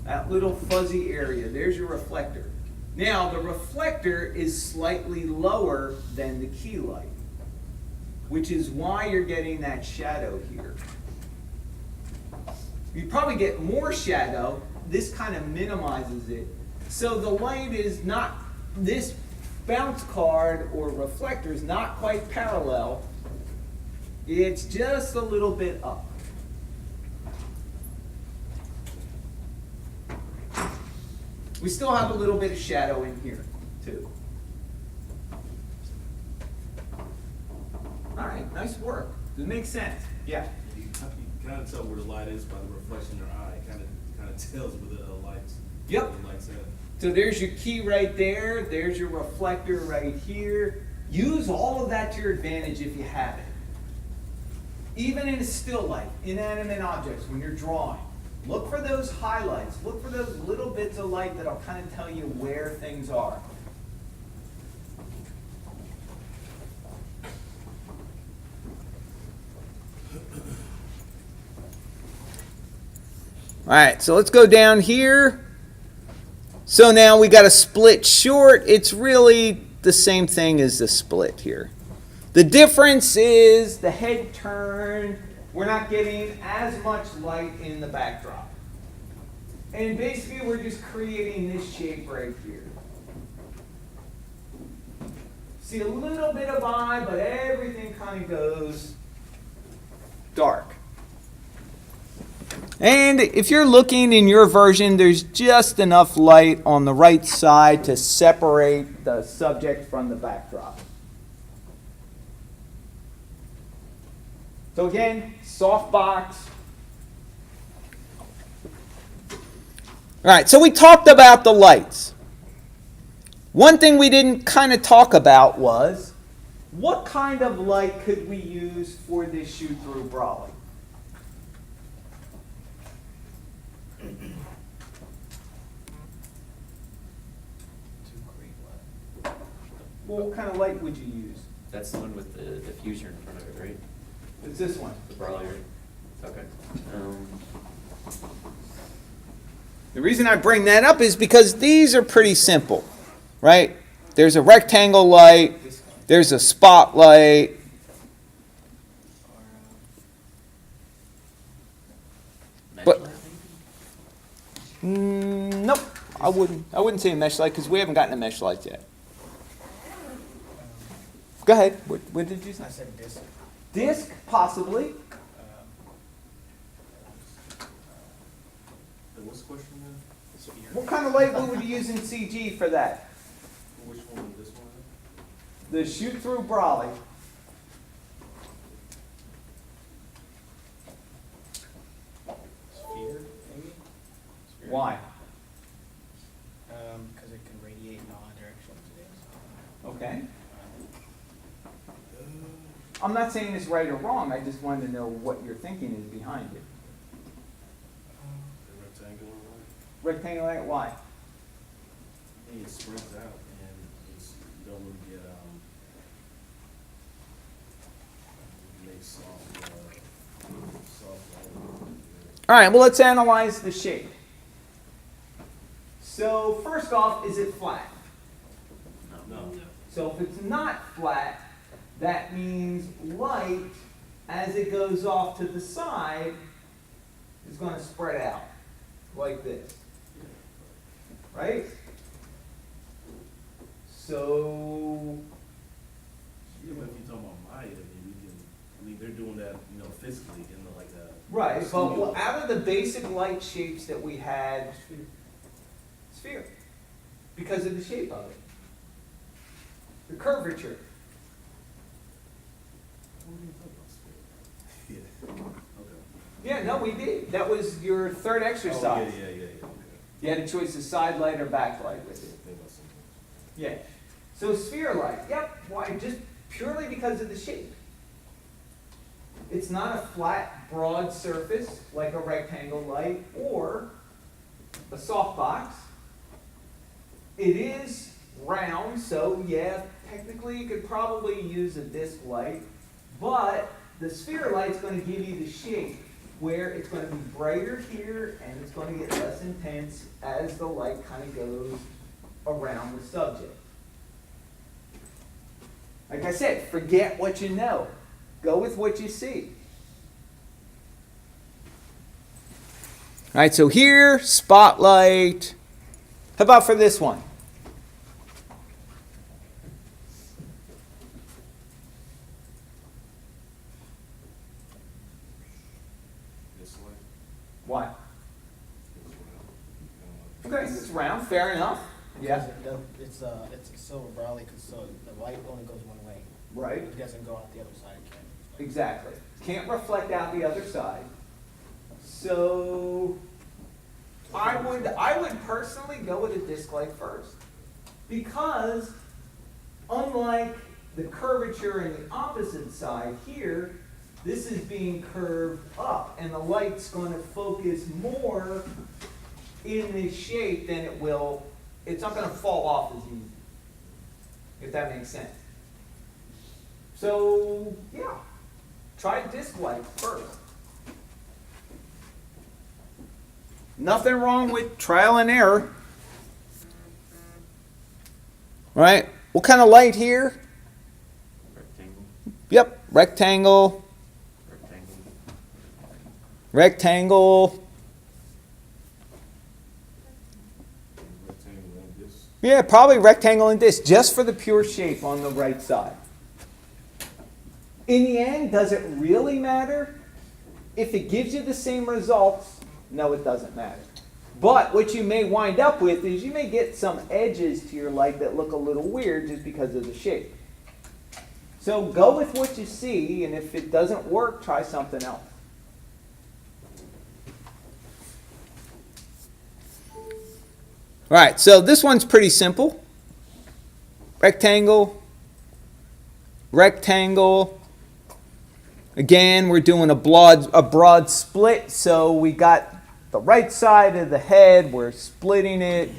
A: That little fuzzy area. There's your reflector. Now, the reflector is slightly lower than the key light, which is why you're getting that shadow here. You probably get more shadow. This kind of minimizes it. So the light is not, this bounce card or reflector is not quite parallel. It's just a little bit up. We still have a little bit of shadow in here, too. All right, nice work. Does it make sense? Yeah.
C: You kind of tell where the light is by the reflection in your eye. It kind of tells where the lights.
A: Yep.
C: Where the lights at.
A: So there's your key right there. There's your reflector right here. Use all of that to your advantage if you have it. Even in a still life, inanimate objects, when you're drawing, look for those highlights. Look for those little bits of light that'll kind of tell you where things are. All right, so let's go down here. So now we got a split short. It's really the same thing as the split here. The difference is the head turn. We're not getting as much light in the backdrop. And basically we're just creating this shape right here. See a little bit of eye, but everything kind of goes dark. And if you're looking in your version, there's just enough light on the right side to separate the subject from the backdrop. So again, softbox. All right, so we talked about the lights. One thing we didn't kind of talk about was, what kind of light could we use for this shoot-through brolly? Well, what kind of light would you use?
F: That's the one with the diffuser in front of it, right?
A: It's this one.
F: The brawler. Okay.
A: The reason I bring that up is because these are pretty simple, right? There's a rectangle light, there's a spotlight.
F: Mesh
A: But-
F: light, maybe?
A: Nope, I wouldn't say a mesh light because we haven't gotten a mesh light yet. Go ahead. What did you say?
G: I said disc.
A: Disc, possibly.
C: What's the question again?
G: Sphere.
A: What kind of light would you use in CG for that?
C: Which one, this one?
A: The shoot-through brolly.
G: Sphere, maybe? Sphere.
A: Why?
G: Because it can radiate in all directions.
A: Okay. I'm not saying it's right or wrong. I just wanted to know what your thinking is behind it.
C: The rectangular one?
A: Rectangular light, why?
C: I think it spreads out and it's, you don't really get, make soft light.
A: All right, well, let's analyze the shape. So first off, is it flat?
C: No.
A: So if it's not flat, that means light, as it goes off to the side, is going to spread out like this. Right? So,
C: Yeah, but if you're talking about Maya, then we can, I mean, they're doing that, you know, physically in the, like a.
A: right, but
C: studio.
A: out of the basic light shapes that we had, sphere, because of the shape of it. The curvature.
C: What are you talking about? Yeah. Okay.
A: Yeah, no, we did. That was your third exercise.
C: Oh, yeah, okay.
A: You had a choice of side light or backlight with it.
C: Think about something.
A: Yeah. So sphere light, yep. Why? Just purely because of the shape. It's not a flat, broad surface like a rectangle light or a softbox. It is round, so yeah, technically you could probably use a disc light, but the sphere light's going to give you the shape where it's going to be brighter here and it's going to get less intense as the light kind of goes around the subject. Like I said, forget what you know. Go with what you see. All right, so here, spotlight. How about for this one?
C: This one,
A: Why?
C: it's round.
A: Okay, it's round, fair enough. Yeah.
G: It's a silver brownie because the light only goes one way.
A: Right.
G: It doesn't go out the other side. It can't.
A: Exactly. Can't reflect out the other side. So I would personally go with a disc light first. Because unlike the curvature in the opposite side here, this is being curved up and the light's going to focus more in this shape than it will, it's not going to fall off as easy, if that makes sense. So, yeah, try disc light first. Nothing wrong with trial and error. All right, what kind of light here?
F: Rectangle.
A: Yep, rectangle,
F: Rectangle.
A: rectangle.
C: Rectangle like this.
A: Yeah, probably rectangle and disc, just for the pure shape on the right side. In the end, does it really matter? If it gives you the same results, no, it doesn't matter. But what you may wind up with is you may get some edges to your light that look a little weird just because of the shape. So go with what you see, and if it doesn't work, try something else. All right, so this one's pretty simple. Rectangle, rectangle. Again, we're doing a broad split, so we got the right side of the head, we're splitting it,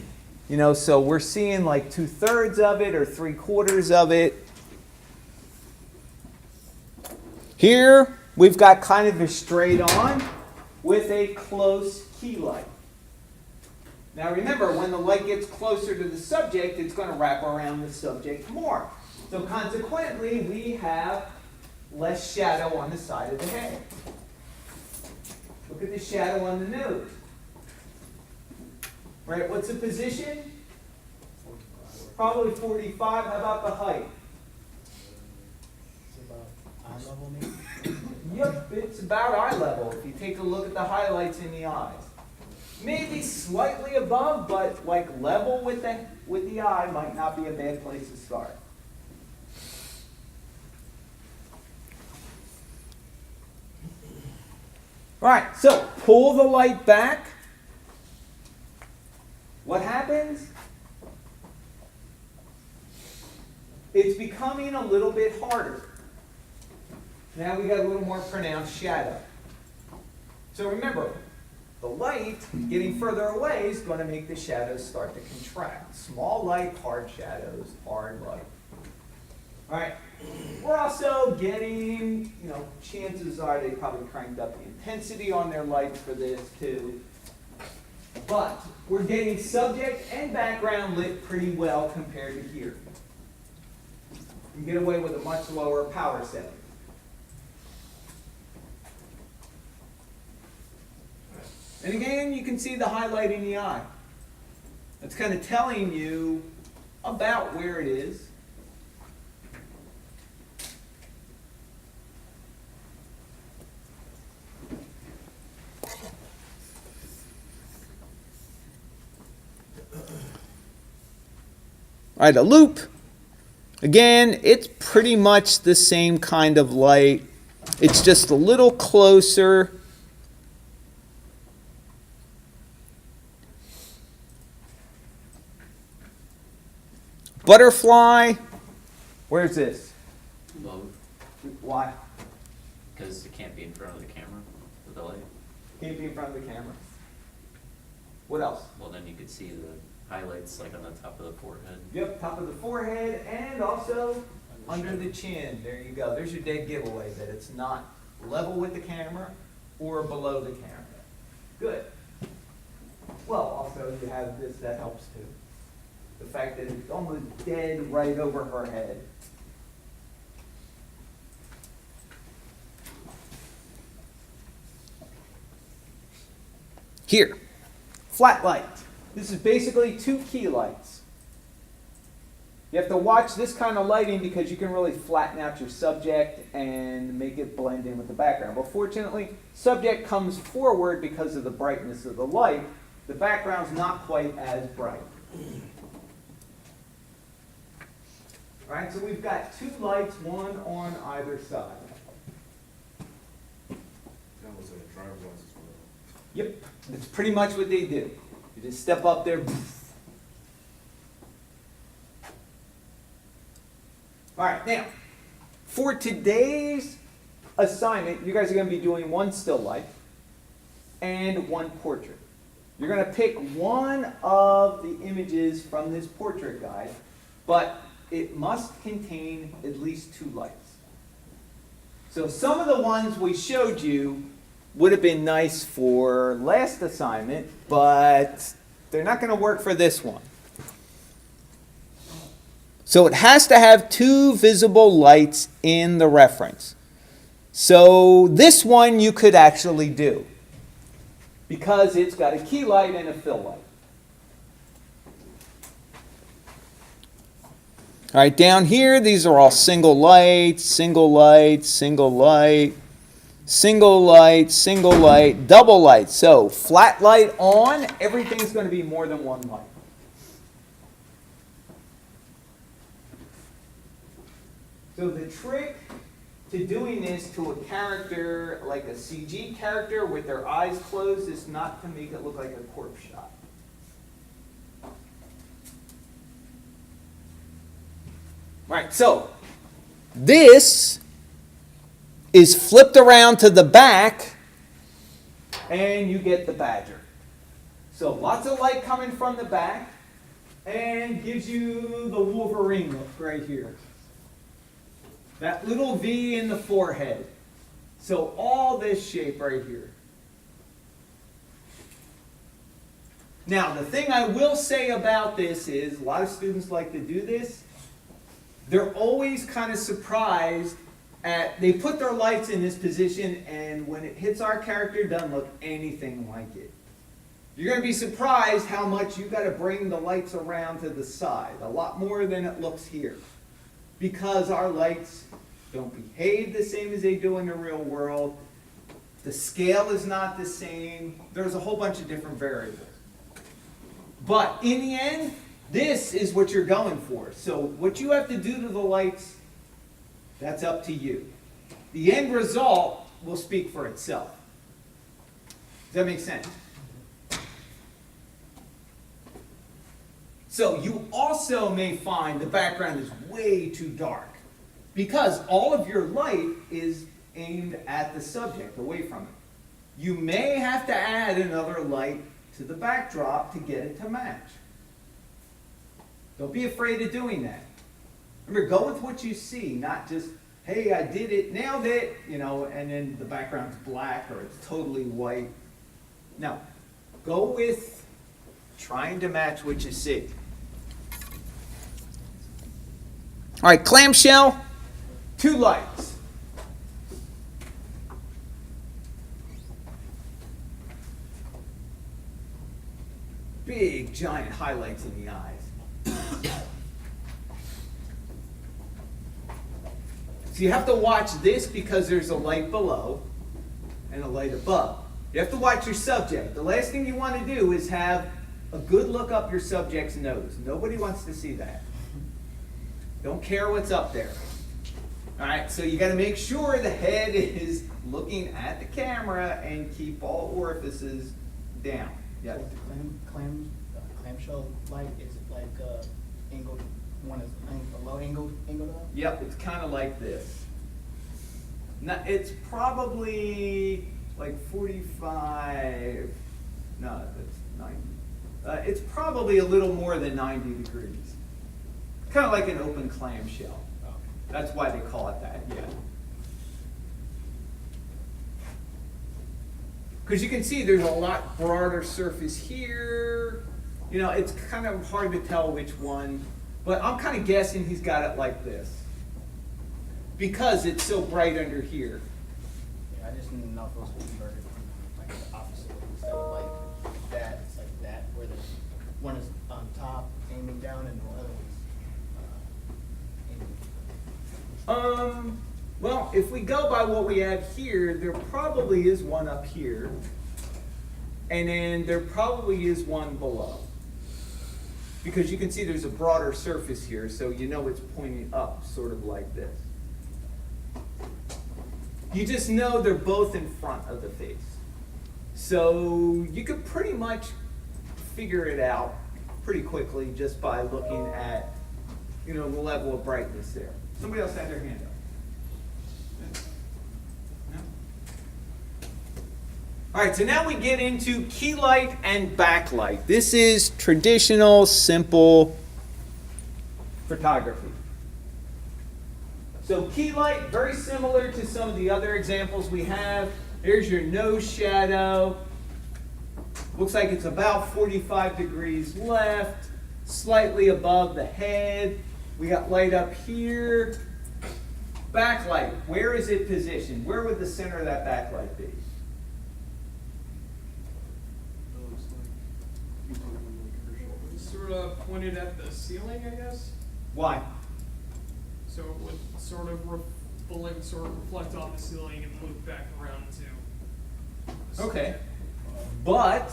A: so we're seeing like 2/3 of it or 3/4 of it. Here, we've got kind of a straight on with a close key light. Now remember, when the light gets closer to the subject, it's going to wrap around the subject more. So consequently, we have less shadow on the side of the head. Look at the shadow on the nose. Right, what's the position? Probably 45. How about the height?
G: It's about eye level maybe?
A: Yep, it's about eye level if you take a look at the highlights in the eyes. Maybe slightly above, but like level with the eye might not be a bad place to start. All right, so pull the light back. What happens? It's becoming a little bit harder. Now we got a little more pronounced shadow. So remember, the light getting further away is going to make the shadows start to contract. Small light, hard shadows, hard light. All right, we're also getting, chances are they probably cranked up the intensity on their lights for this too. But we're getting subject and background lit pretty well compared to here. You can get away with a much lower power setting. And again, you can see the highlight in the eye. That's kind of telling you about where it is. All right, a loop. Again, it's pretty much the same kind of light. It's just a little closer. Butterfly. Where's this?
F: Low,
A: Why?
F: because it can't be in front of the camera with the light.
A: Can't be in front of the camera. What else?
F: Well, then you could see the highlights like on the top of the forehead.
A: Yep, top of the forehead and also under the chin. There you go. There's your dead giveaway that it's not level with the camera or below the camera. Good. Well, also you have this that helps too. The fact that it's almost dead right over her head. Here, flat light. This is basically 2 key lights. You have to watch this kind of lighting because you can really flatten out your subject and make it blend in with the background. But fortunately, subject comes forward because of the brightness of the light. The background's not quite as bright. All right, so we've got 2 lights, one on either side.
C: That was a driver's license for them.
A: Yep, that's pretty much what they do. You just step up there. All right, now, for today's assignment, you guys are going to be doing 1 still life and 1 portrait. You're going to pick one of the images from this portrait guide, but it must contain at least 2 lights. So some of the ones we showed you would have been nice for last assignment, but they're not going to work for this one. So it has to have 2 visible lights in the reference. So this one you could actually do because it's got a key light and a fill light. All right, down here, these are all single light, single light, single light, single light, single light, double light. So flat light on, everything's going to be more than 1 light. So the trick to doing this to a character, like a CG character with their eyes closed, is not to make it look like a corpse shot. Right, so this is flipped around to the back, and you get the badger. So lots of light coming from the back, and gives you the Wolverine look right here. That little V in the forehead. So all this shape right here. Now, the thing I will say about this is, a lot of students like to do this. They're always kind of surprised at, they put their lights in this position, and when it hits our character, it doesn't look anything like it. You're going to be surprised how much you got to bring the lights around to the side, a lot more than it looks here, because our lights don't behave the same as they do in the real world. The scale is not the same. There's a whole bunch of different variables. But in the end, this is what you're going for. So what you have to do to the lights, that's up to you. The end result will speak for itself. Does that make sense? So you also may find the background is way too dark, because all of your light is aimed at the subject, away from it. You may have to add another light to the backdrop to get it to match. Don't be afraid of doing that. Remember, go with what you see, not just, hey, I did it, nailed it, and then the background's black or it's totally white. No, go with trying to match what you see. All right, clamshell, 2 lights. Big, giant highlights in the eyes. So you have to watch this because there's a light below and a light above. You have to watch your subject. The last thing you want to do is have a good look up your subject's nose. Nobody wants to see that. Don't care what's up there. All right, so you got to make sure the head is looking at the camera and keep all orifices down. Yeah.
G: So the clamshell light, is it like angled? One is a low angled up?
A: Yep, it's kind of like this. Now, it's probably like 45. No, that's 90. It's probably a little more than 90 degrees. Kind of like an open clamshell.
G: Okay.
A: That's why they call it that, yeah. Because you can see there's a lot broader surface here. It's kind of hard to tell which one, but I'm kind of guessing he's got it like this, because it's so bright under here.
G: Yeah, I just didn't know if it was inverted from like the opposite. Instead of like that, it's like that, where the one is on top aiming down and the other one's aiming.
A: Well, if we go by what we have here, there probably is one up here, and then there probably is one below. Because you can see there's a broader surface here, so it's pointing up, sort of like this. You just know they're both in front of the face. So you could pretty much figure it out pretty quickly just by looking at, the level of brightness there. Somebody else had their hand up. No? All right, so now we get into key light and backlight. This is traditional, simple photography. So key light, very similar to some of the other examples we have. Here's your nose shadow. Looks like it's about 45 degrees left, slightly above the head. We got light up here. Backlight, where is it positioned? Where would the center of that backlight be?
B: Sort of pointed at the ceiling, I guess.
A: Why?
B: So it would sort of the light would sort of reflect off the ceiling and loop back around to. The
A: Okay. But,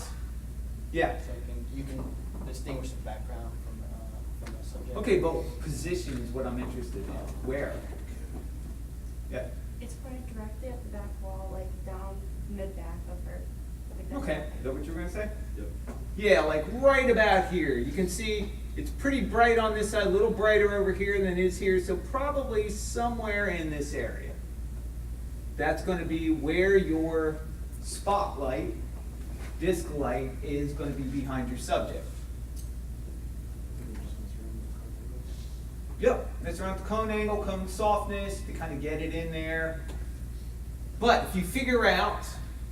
A: yeah.
G: So you can distinguish the background from the subject.
A: Okay, but position is what I'm interested in. Where? Yeah.
E: It's pointed directly at the back wall, like down mid-back of her. Like that.
A: Okay, is that what you were gonna say?
C: Yep.
A: Yeah, like right about here. You can see it's pretty bright on this side, a little brighter over here than it is here, so probably somewhere in this area. That's going to be where your spotlight, disc light, is going to be behind your subject. Yep, mess around with the cone angle, cone softness to kind of get it in there. But if you figure out,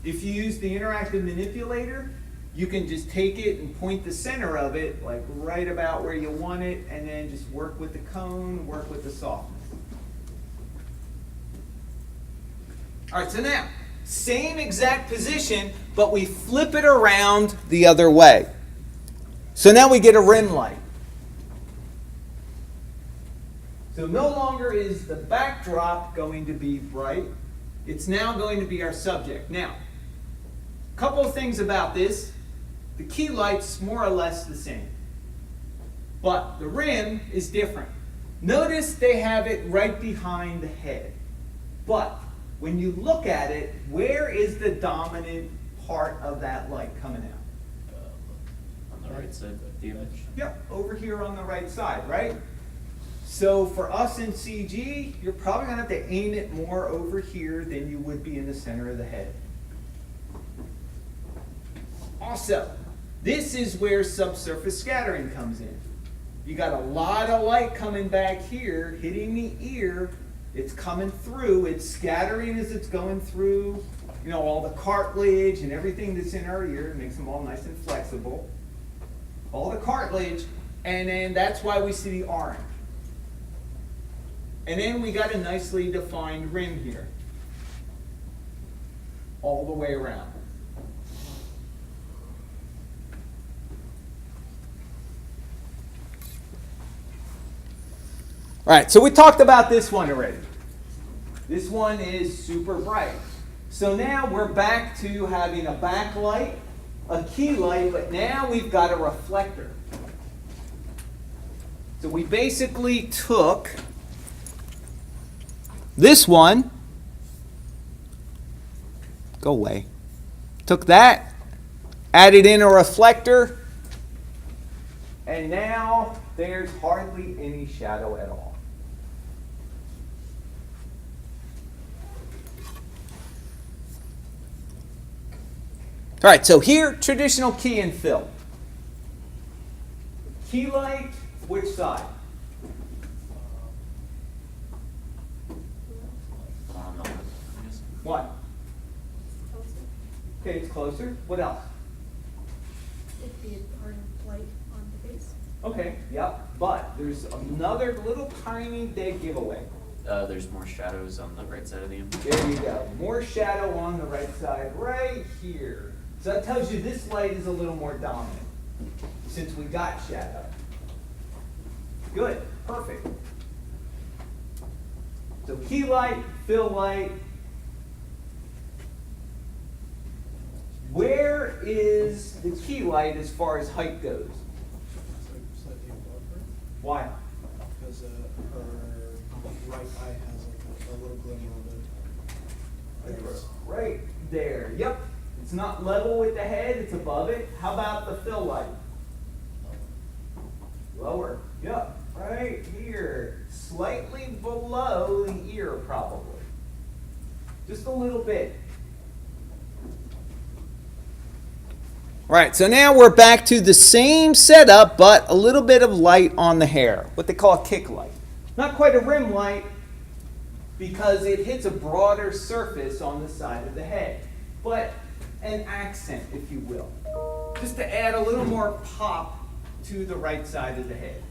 A: if you use the interactive manipulator, you can just take it and point the center of it, like right about where you want it, and then just work with the cone, work with the softness. All right, so now, same exact position, but we flip it around the other way. So now we get a rim light. So no longer is the backdrop going to be bright. It's now going to be our subject. Now, a couple of things about this. The key light's more or less the same, but the rim is different. Notice they have it right behind the head, but when you look at it, where is the dominant part of that light coming out?
F: On the right side of the image.
A: Yep, over here on the right side, right? So for us in CG, you're probably going to have to aim it more over here than you would be in the center of the head. Also, this is where subsurface scattering comes in. You got a lot of light coming back here, hitting the ear. It's coming through. It's scattering as it's going through, you know, all the cartilage and everything that's in our ear. It makes them all nice and flexible. All the cartilage, and then that's why we see the orange. And then we got a nicely defined rim here, all the way around. All right, so we talked about this one already. This one is super bright. So now we're back to having a backlight, a key light, but now we've got a reflector. So we basically took this one, go away, took that, added in a reflector, and now there's hardly any shadow at all. All right, so here, traditional key and fill. Key light, which side?
F: On the left, I guess.
A: What?
E: Closer.
A: Okay, it's closer. What else?
E: It'd be a part of light on the base.
A: Okay, yep. But there's another little tiny dead giveaway.
F: There's more shadows on the right side of the image.
A: There you go. More shadow on the right side, right here. So that tells you this light is a little more dominant since we got shadow. Good, perfect. So key light, fill light. Where is the key light as far as height goes?
D: Slightly above her,
A: Why?
D: because her right eye has like a little glimmer of it. There's-
A: Right there. Yep. It's not level with the head, it's above it. How about the fill light? Lower. Yep. Right here. Slightly below the ear, probably. Just a little bit. All right, so now we're back to the same setup, but a little bit of light on the hair. What they call a kick light. Not quite a rim light, because it hits a broader surface on the side of the head. But an accent, if you will. Just to add a little more pop to the right side of the head.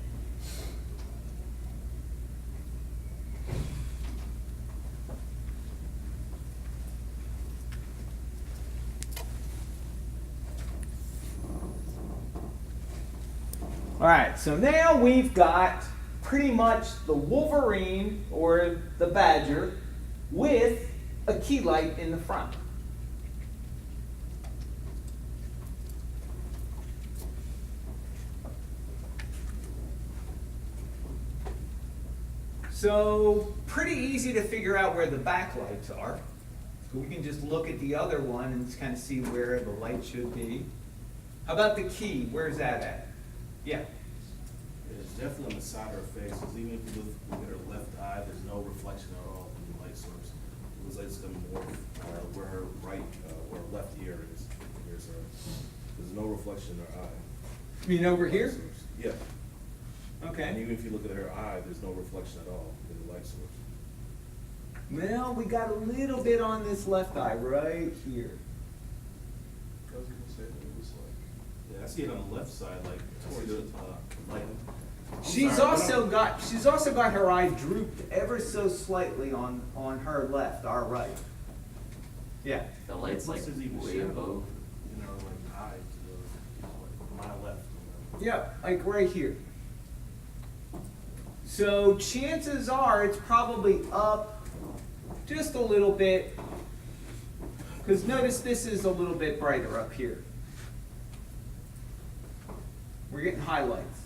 A: All right, so now we've got pretty much the Wolverine or the Badger with a key light in the front. So pretty easy to figure out where the backlights are. So we can just look at the other one and just kind of see where the light should be. How about the key? Where's that at? Yeah.
C: It's definitely on the side of her face, because even if you look at her left eye, there's no reflection at all from the light source. It looks like it's coming more where her where her left ear is. Here's her. There's no reflection in her eye.
A: You mean over here?
C: Yeah. And
A: Okay.
C: even if you look at her eye, there's no reflection at all in the light source.
A: Well, we got a little bit on this left eye right here.
D: I was gonna say that it was like.
C: Yeah, I see it on the left side, like towards the light. I'm
A: She's
C: sorry,
A: also got her eye drooped ever so slightly on her left, our right. Yeah.
F: The light's like
C: Looks as even
F: way
C: shadow
F: above.
C: in her like eye to the my left.
A: Yeah, like right here. So chances are it's probably up just a little bit. Because notice this is a little bit brighter up here. We're getting highlights.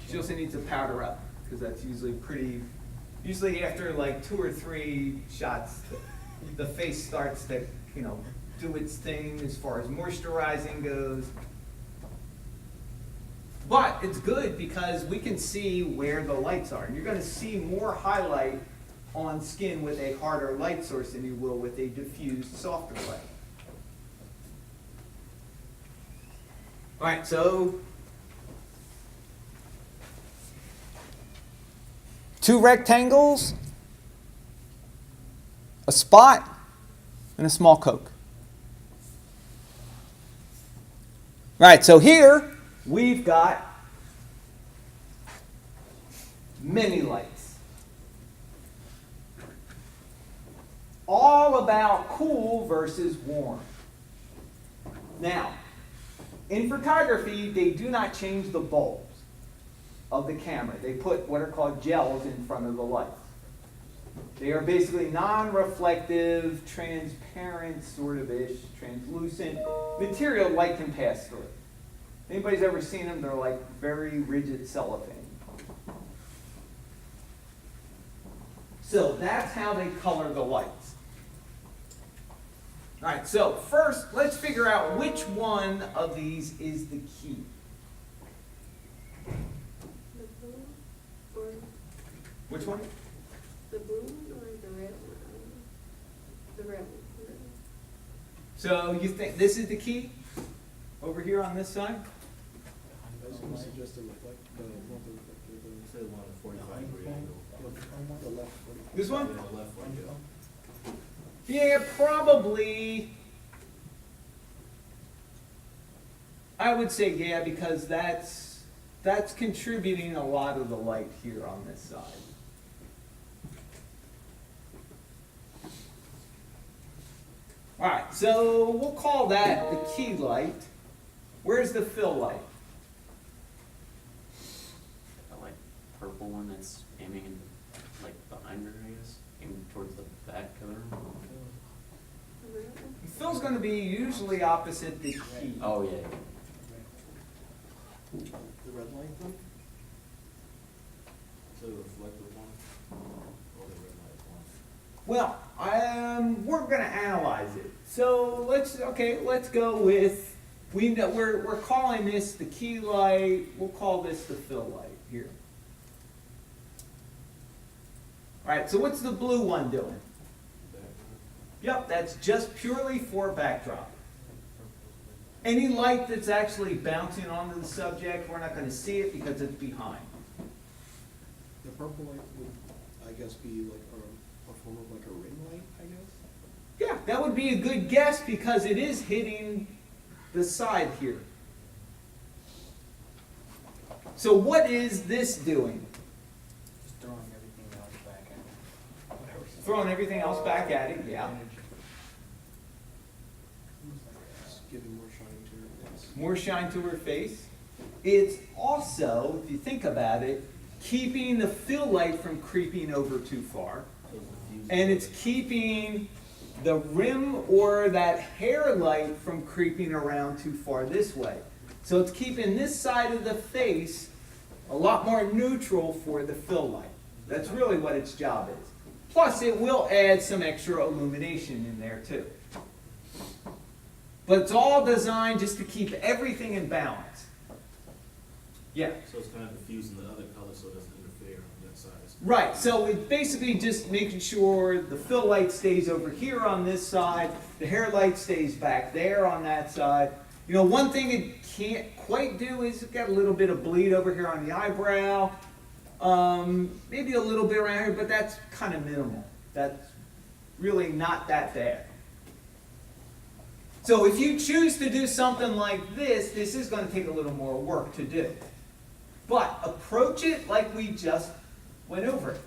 A: She also needs to powder up, because that's usually after like 2 or 3 shots, the face starts to, do its thing as far as moisturizing goes. But it's good because we can see where the lights are. And you're going to see more highlight on skin with a harder light source than you will with a diffused, softer light. All right, so 2 rectangles, a spot, and a small Coke. All right, so here we've got many lights. All about cool versus warm. Now, in photography, they do not change the bulbs of the camera. They put what are called gels in front of the lights. They are basically non-reflective, transparent, sort of ish, translucent material light can pass through. If anybody's ever seen them, they're like very rigid cellophane. So that's how they color the lights. All right, so first, let's figure out which one of these is the key.
H: The blue or
A: Which one?
H: the blue one or the red one? The red one.
A: So you think this is the key? Over here on this side?
D: I was gonna suggest the
C: Say one at 45 degree angle.
D: the left 40.
A: This one?
C: Yeah, the left one, yeah.
A: Yeah, probably. I would say yeah, because that's contributing a lot of the light here on this side. All right, so we'll call that the key light. Where's the fill light?
F: That like purple one that's aiming in, like behind her, I guess, aiming towards the back of the room.
H: The red one?
A: Fill's going to be usually opposite the key.
F: Oh, yeah.
D: The red light then?
C: So the reflective one or the red light one?
A: Well, we're going to analyze it. So let's go with, we're calling this the key light. We'll call this the fill light here. All right, so what's the blue one doing? Yep, that's just purely for backdrop. Any light that's actually bouncing onto the subject, we're not going to see it because it's behind.
D: The purple light would, I guess, be like a form of like a ring light, I guess?
A: Yeah, that would be a good guess because it is hitting the side here. So what is this doing?
G: Just throwing everything else back at it.
A: Throwing everything else back at it, yeah.
D: Just giving more shine to her face.
A: More shine to her face. It's also, if you think about it, keeping the fill light from creeping over too far.
C: So it's diffused.
A: And it's keeping the rim or that hair light from creeping around too far this way. So it's keeping this side of the face a lot more neutral for the fill light. That's really what its job is. Plus, it will add some extra illumination in there too. But it's all designed just to keep everything in balance. Yeah.
C: So it's kind of diffusing the other color so it doesn't interfere on that side.
A: Right, so it's basically just making sure the fill light stays over here on this side, the hair light stays back there on that side. You know, one thing it can't quite do is it's got a little bit of bleed over here on the eyebrow. Maybe a little bit around here, but that's kind of minimal. That's really not that bad. So if you choose to do something like this is going to take a little more work to do. But approach it like we just went over it.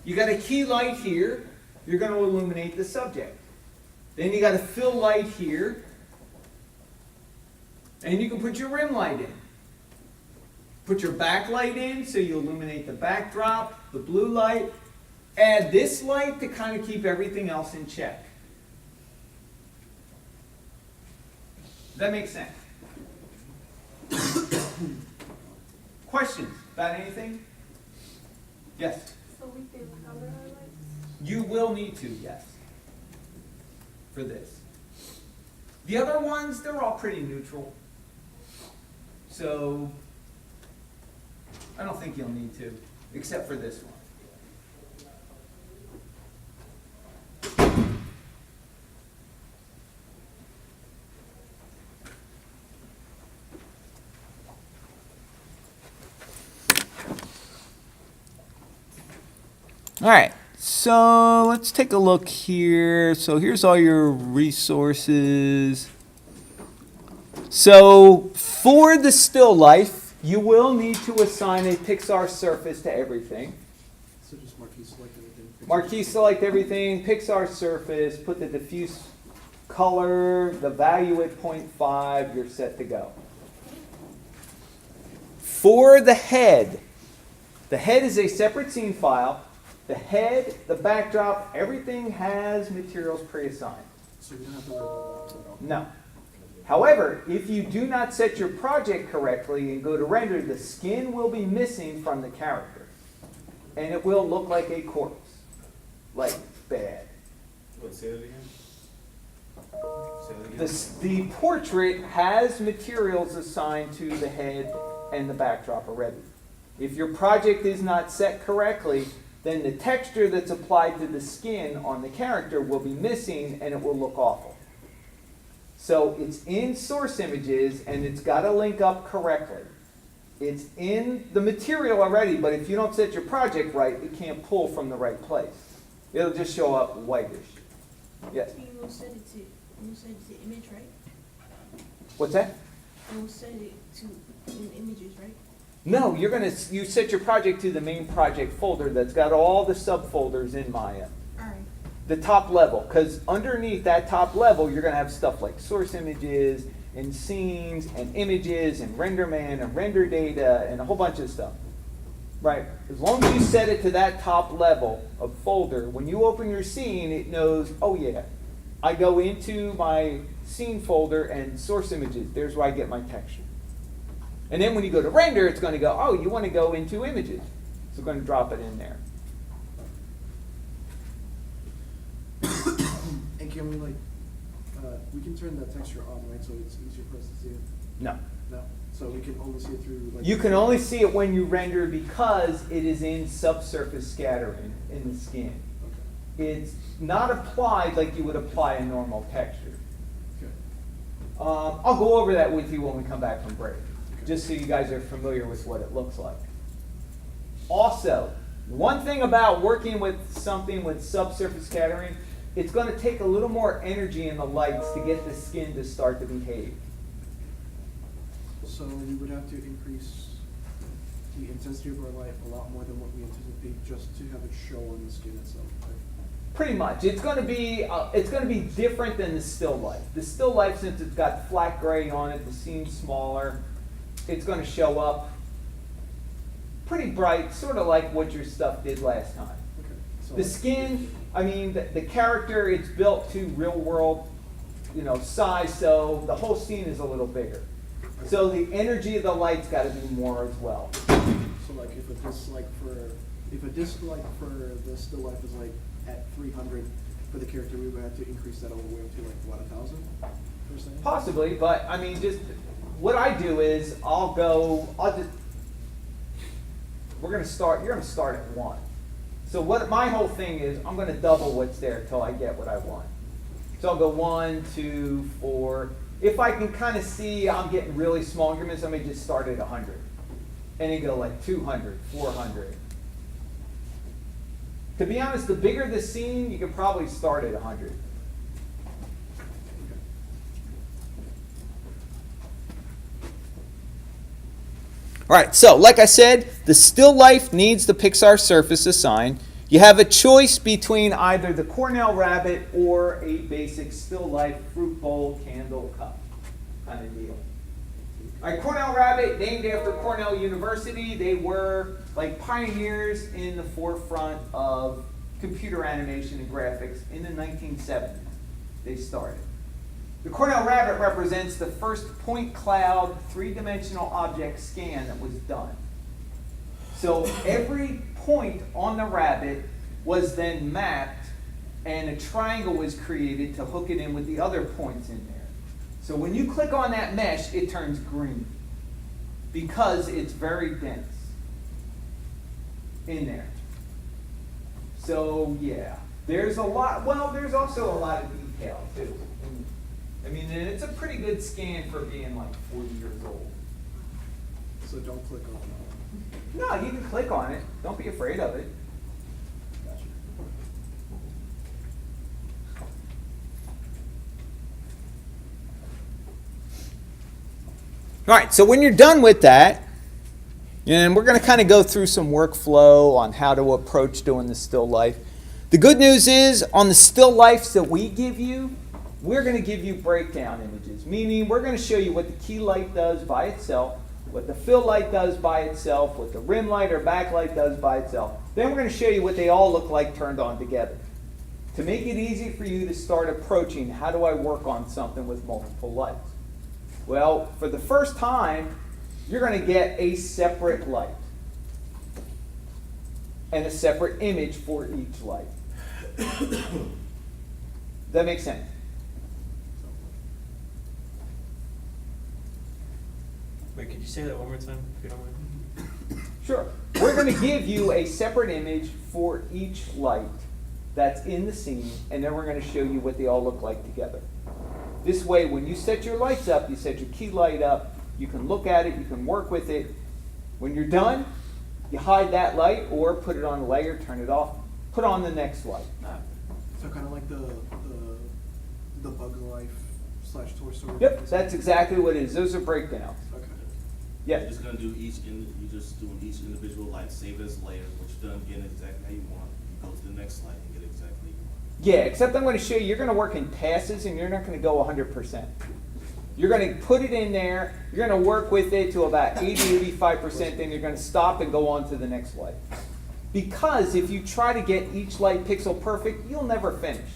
A: You got a key light here. You're going to illuminate the subject. Then you got a fill light here. And you can put your rim light in. Put your backlight in so you illuminate the backdrop, the blue light. Add this light to kind of keep everything else in check. Does that make sense? Questions about anything? Yes?
H: So we can color our lights?
A: You will need to, yes, for this. The other ones, they're all pretty neutral. So, I don't think you'll need to, except for this one. All right, so let's take a look here. So here's all your resources. So for the still life, you will need to assign a Pixar surface to everything.
D: So just marquee select everything.
A: Marquee select everything, Pixar surface, put the diffuse color, the value at 0.5, you're set to go. For the head is a separate scene file. The head, the backdrop, everything has materials pre-assigned.
D: So you don't have to worry about that at all.
A: No. However, if you do not set your project correctly and go to render, the skin will be missing from the character. And it will look like a corpse. Like bad.
C: What, say that again? Say that again?
A: The portrait has materials assigned to the head and the backdrop already. If your project is not set correctly, then the texture that's applied to the skin on the character will be missing and it will look awful. So it's in source images and it's got to link up correctly. It's in the material already, but if you don't set your project right, it can't pull from the right place. It'll just show up whitish. Yes?
I: You will set it to image, right?
A: What's that?
I: You will set it to in images, right?
A: No, you set your project to the main project folder that's got all the subfolders in Maya.
I: All right.
A: The top level, because underneath that top level, you're going to have stuff like source images and scenes and images and RenderMan and render data and a whole bunch of stuff. Right? As long as you set it to that top level of folder, when you open your scene, it knows, oh yeah, I go into my scene folder and source images. There's where I get my texture. And then when you go to render, it's going to go, oh, you want to go into images. So we're going to drop it in there.
D: And can we we can turn that texture on, right, so it's easier for us to see it?
A: No.
D: No. So we can only see it through
A: You can only see it when you render because it is in subsurface scattering in the skin.
D: Okay.
A: It's not applied like you would apply a normal texture.
D: Okay.
A: I'll go over that with you when we come back from break, just so you guys are familiar with what it looks like. Also, one thing about working with something with subsurface scattering, it's going to take a little more energy in the lights to get the skin to start to behave.
D: So we would have to increase the intensity of our light a lot more than what we anticipate just to have it show on the skin itself, right?
A: Pretty much. It's going to be different than the still life. The still life, since it's got flat gray on it, the scene's smaller, it's going to show up pretty bright, sort of like what your stuff did last time.
D: Okay. So
A: The skin, I mean, the character, it's built to real world, size, so the whole scene is a little bigger. So the energy of the light's got to be more as well.
D: So like if a disc light for the still life is like at 300 for the character, we would have to increase that all the way up to like what, 1,000 per se?
A: Possibly, but I mean, just what I do is we're gonna start. You're gonna start at 1. So what my whole thing is, I'm gonna double what's there till I get what I want. So I'll go 1, 2, 4. If I can kind of see I'm getting really small increments, I may just start at 100, and then go like 200, 400. To be honest, the bigger the scene, you could probably start at 100. All right, so like I said, the still life needs the Pixar surface assigned. You have a choice between either the Cornell rabbit or a basic still life fruit bowl candle cup kind of deal. All right, Cornell rabbit, named after Cornell University. They were like pioneers in the forefront of computer animation and graphics in the 1970s. They started. The Cornell rabbit represents the first point cloud three-dimensional object scan that was done. So every point on the rabbit was then mapped, and a triangle was created to hook it in with the other points in there. So when you click on that mesh, it turns green because it's very dense in there. So yeah, there's a lot. Well, there's also a lot of detail too. I mean, and it's a pretty good scan for being like 40 years old.
D: So don't click on it.
A: No, you can click on it. Don't be afraid of it.
D: Gotcha.
A: All right, so when you're done with that, and we're going to kind of go through some workflow on how to approach doing the still life. The good news is on the still lifes that we give you, we're going to give you breakdown images, meaning we're going to show you what the key light does by itself, what the fill light does by itself, what the rim light or backlight does by itself. Then we're going to show you what they all look like turned on together. To make it easy for you to start approaching, how do I work on something with multiple lights? Well, for the first time, you're going to get a separate light and a separate image for each light. Does that make sense?
F: Wait, could you say that one more time, if you don't mind?
A: Sure. We're going to give you a separate image for each light that's in the scene, and then we're going to show you what they all look like together. This way, when you set your lights up, you set your key light up, you can look at it, you can work with it. When you're done, you hide that light or put it on a layer, turn it off, put on the next light.
D: So kind of like the bug life / Toy Story.
A: Yep, that's exactly what it is. Those are breakdowns.
D: Okay.
A: Yeah.
C: You're just gonna do you just doing each individual light, save it as layers, what you're done, get it exactly how you want. You go to the next slide and get it exactly how you want.
A: Yeah, except I'm going to show you, you're going to work in passes and you're not going to go 100%. You're going to put it in there, you're going to work with it to about 80-85%, then you're going to stop and go on to the next light. Because if you try to get each light pixel perfect, you'll never finish.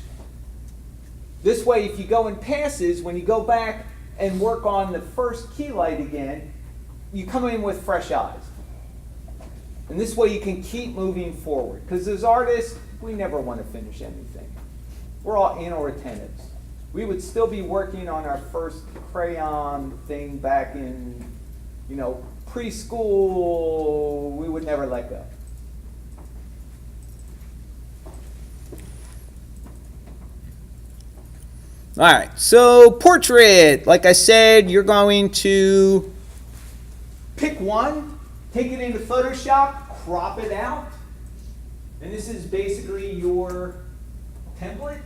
A: This way, if you go in passes, when you go back and work on the first key light again, you come in with fresh eyes. And this way you can keep moving forward. Because as artists, we never want to finish anything. We're all inattentives. We would still be working on our first crayon thing back in, preschool. We would never let go. All right, so portrait. Like I said, you're going to pick one, take it into Photoshop, crop it out. And this is basically your template.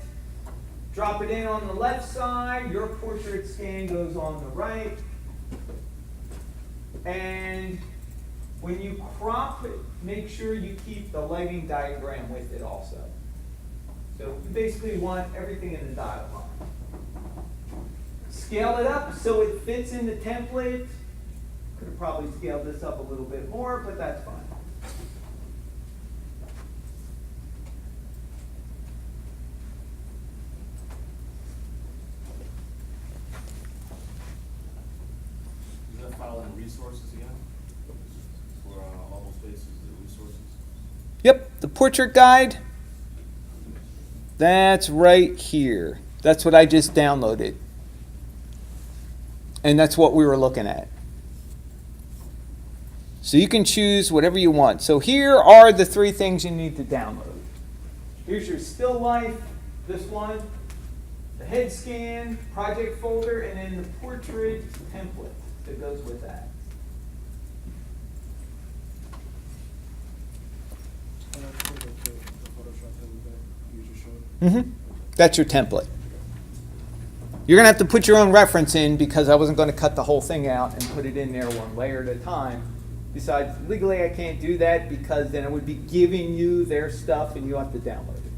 A: Drop it in on the left side. Your portrait scan goes on the right. And when you crop it, make sure you keep the lighting diagram with it also. So you basically want everything in the dotted line. Scale it up so it fits in the template. Could have probably scaled this up a little bit more, but that's fine.
C: resources again? For all spaces, the resources?
A: Yep, the portrait guide. That's right here. That's what I just downloaded. And that's what we were looking at. So you can choose whatever you want. So here are the 3 things you need to download. Here's your still life, this one, the head scan, project folder, and then the portrait template that goes with that.
D: The Photoshop that you just showed.
A: That's your template. You're going to have to put your own reference in because I wasn't going to cut the whole thing out and put it in there one layer at a time. Besides, legally I can't do that because then I would be giving you their stuff and you have to download it.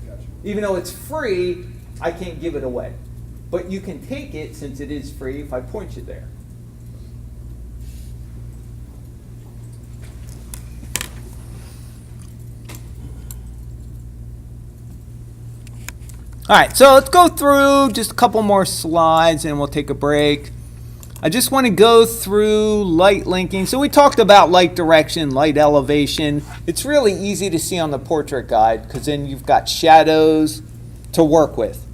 D: Gotcha.
A: Even though it's free, I can't give it away. But you can take it since it is free if I point you there. All right, so let's go through just a couple more slides and we'll take a break. I just want to go through light linking. So we talked about light direction, light elevation. It's really easy to see on the portrait guide because then you've got shadows to work with.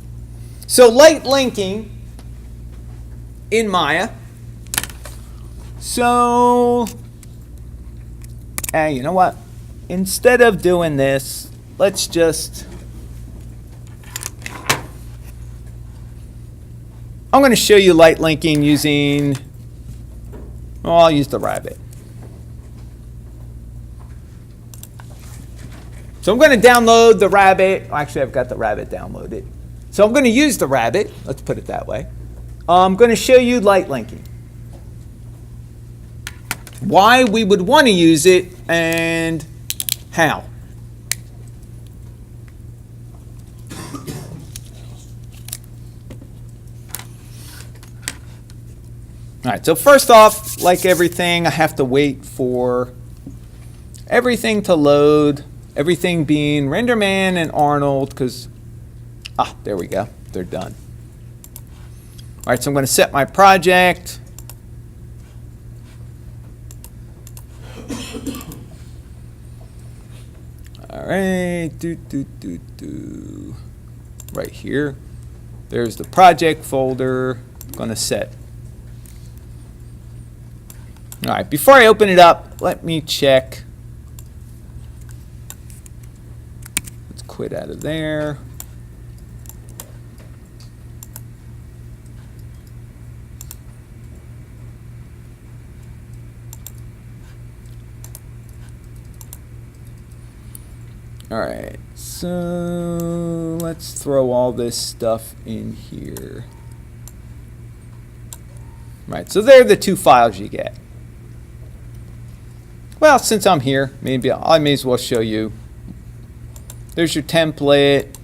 A: So light linking in Maya. So, you know what? Instead of doing this, let's just... I'm going to show you light linking using, well, I'll use the rabbit. So I'm going to download the rabbit. Actually, I've got the rabbit downloaded. So I'm going to use the rabbit. Let's put it that way. I'm going to show you light linking. Why we would want to use it and how. All right, so first off, like everything, I have to wait for everything to load, everything being RenderMan and Arnold, because, there we go, they're done. All right, so I'm going to set my project. All right, right here. There's the project folder. I'm going to set. All right, before I open it up, let me check. Let's quit out of there. All right, so let's throw all this stuff in here. All right, so there are the 2 files you get. Well, since I'm here, maybe I may as well show you. There's your template.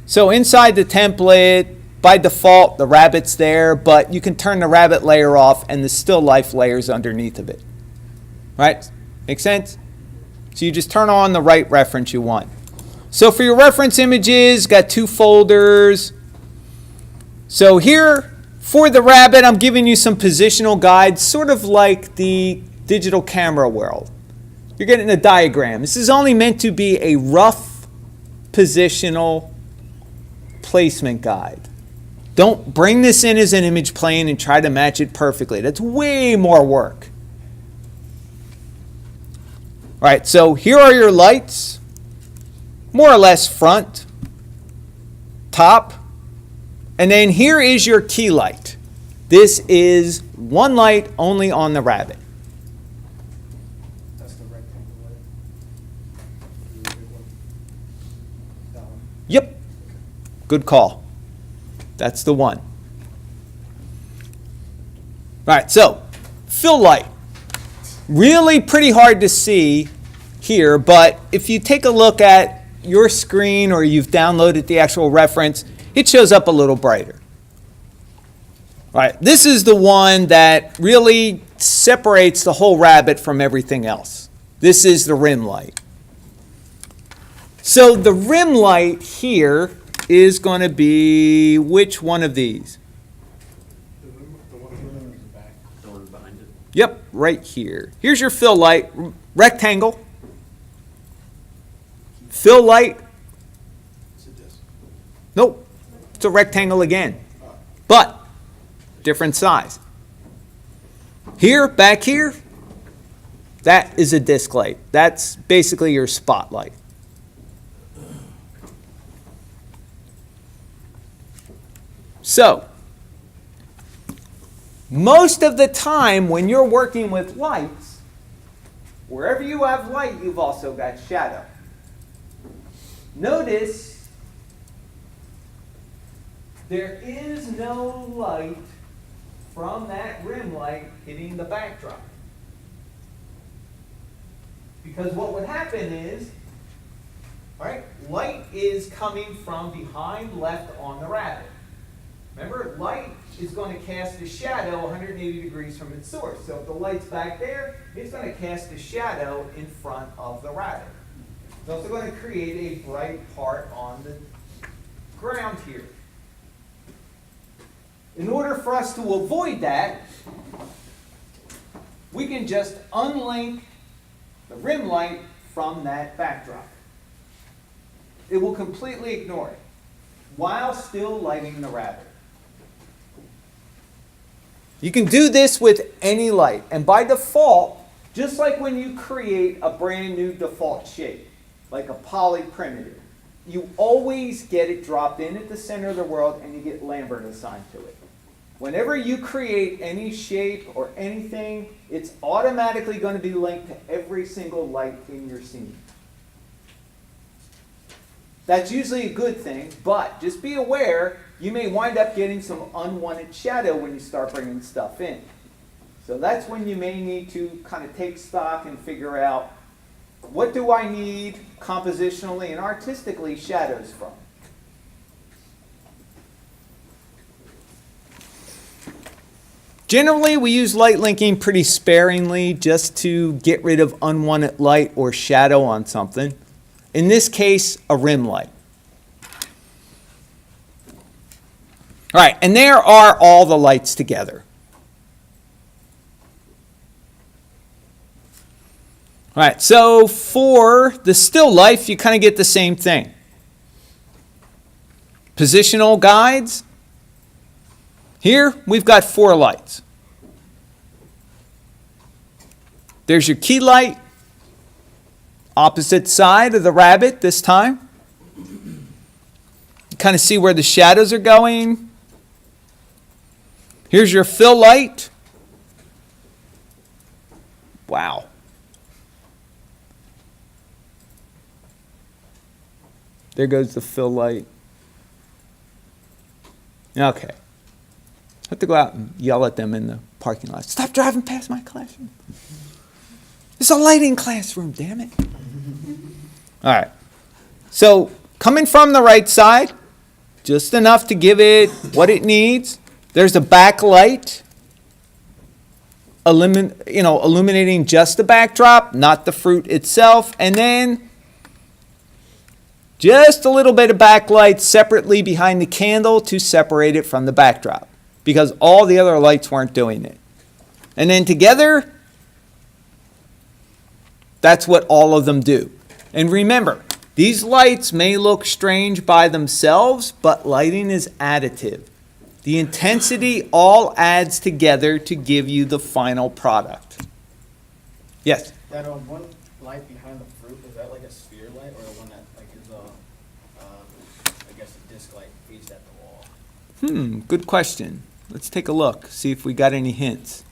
A: So inside the template, by default, the rabbit's there, but you can turn the rabbit layer off and the still life layer's underneath of it. Right? Make sense? So you just turn on the right reference you want. So for your reference images, got 2 folders. So here, for the rabbit, I'm giving you some positional guides, sort of like the digital camera world. You're getting a diagram. This is only meant to be a rough positional placement guide. Don't bring this in as an image plane and try to match it perfectly. That's way more work. All right, so here are your lights, more or less front, top, and then here is your key light. This is one light only on the rabbit.
D: That's the rectangle light. The big one. That one.
A: Yep, good call. That's the one. All right, so fill light. Really pretty hard to see here, but if you take a look at your screen or you've downloaded the actual reference, it shows up a little brighter. All right, this is the one that really separates the whole rabbit from everything else. This is the rim light. So the rim light here is going to be which one of these?
D: The one in the back.
F: The one behind it.
A: Yep, right here. Here's your fill light, rectangle. Fill light,
D: It's a disc.
A: nope, it's a rectangle again, but different size. Here, back here, that is a disc light. That's basically your spotlight. So, most of the time when you're working with lights, wherever you have light, you've also got shadow. Notice there is no light from that rim light hitting the backdrop. Because what would happen is, all right, light is coming from behind left on the rabbit. Remember, light is going to cast a shadow 180 degrees from its source. So if the light's back there, it's going to cast a shadow in front of the rabbit. It's also going to create a bright part on the ground here. In order for us to avoid that, we can just unlink the rim light from that backdrop. It will completely ignore it while still lighting the rabbit. You can do this with any light, and by default, just like when you create a brand new default shape, like a poly primitive, you always get it dropped in at the center of the world and you get Lambert assigned to it. Whenever you create any shape or anything, it's automatically going to be linked to every single light in your scene. That's usually a good thing, but just be aware you may wind up getting some unwanted shadow when you start bringing stuff in. So that's when you may need to kind of take stock and figure out, what do I need compositionally and artistically shadows from? Generally, we use light linking pretty sparingly just to get rid of unwanted light or shadow on something. In this case, a rim light. All right, and there are all the lights together. All right, so for the still life, you kind of get the same thing. Positional guides. Here, we've got 4 lights. There's your key light. Opposite side of the rabbit this time. You kind of see where the shadows are going. Here's your fill light. Wow. There goes the fill light. Okay. I have to go out and yell at them in the parking lot. Stop driving past my classroom. It's a lighting classroom, damn it. All right. So coming from the right side, just enough to give it what it needs. There's a backlight, illuminating just the backdrop, not the fruit itself. And then just a little bit of backlight separately behind the candle to separate it from the backdrop, because all the other lights weren't doing it. And then together, that's what all of them do. And remember, these lights may look strange by themselves, but lighting is additive. The intensity all adds together to give you the final product. Yes?
G: That one light behind the fruit, is that like a sphere light, or the one that like is I guess a disc light feeds at the wall?
A: Good question. Let's take a look, see if we got any hints.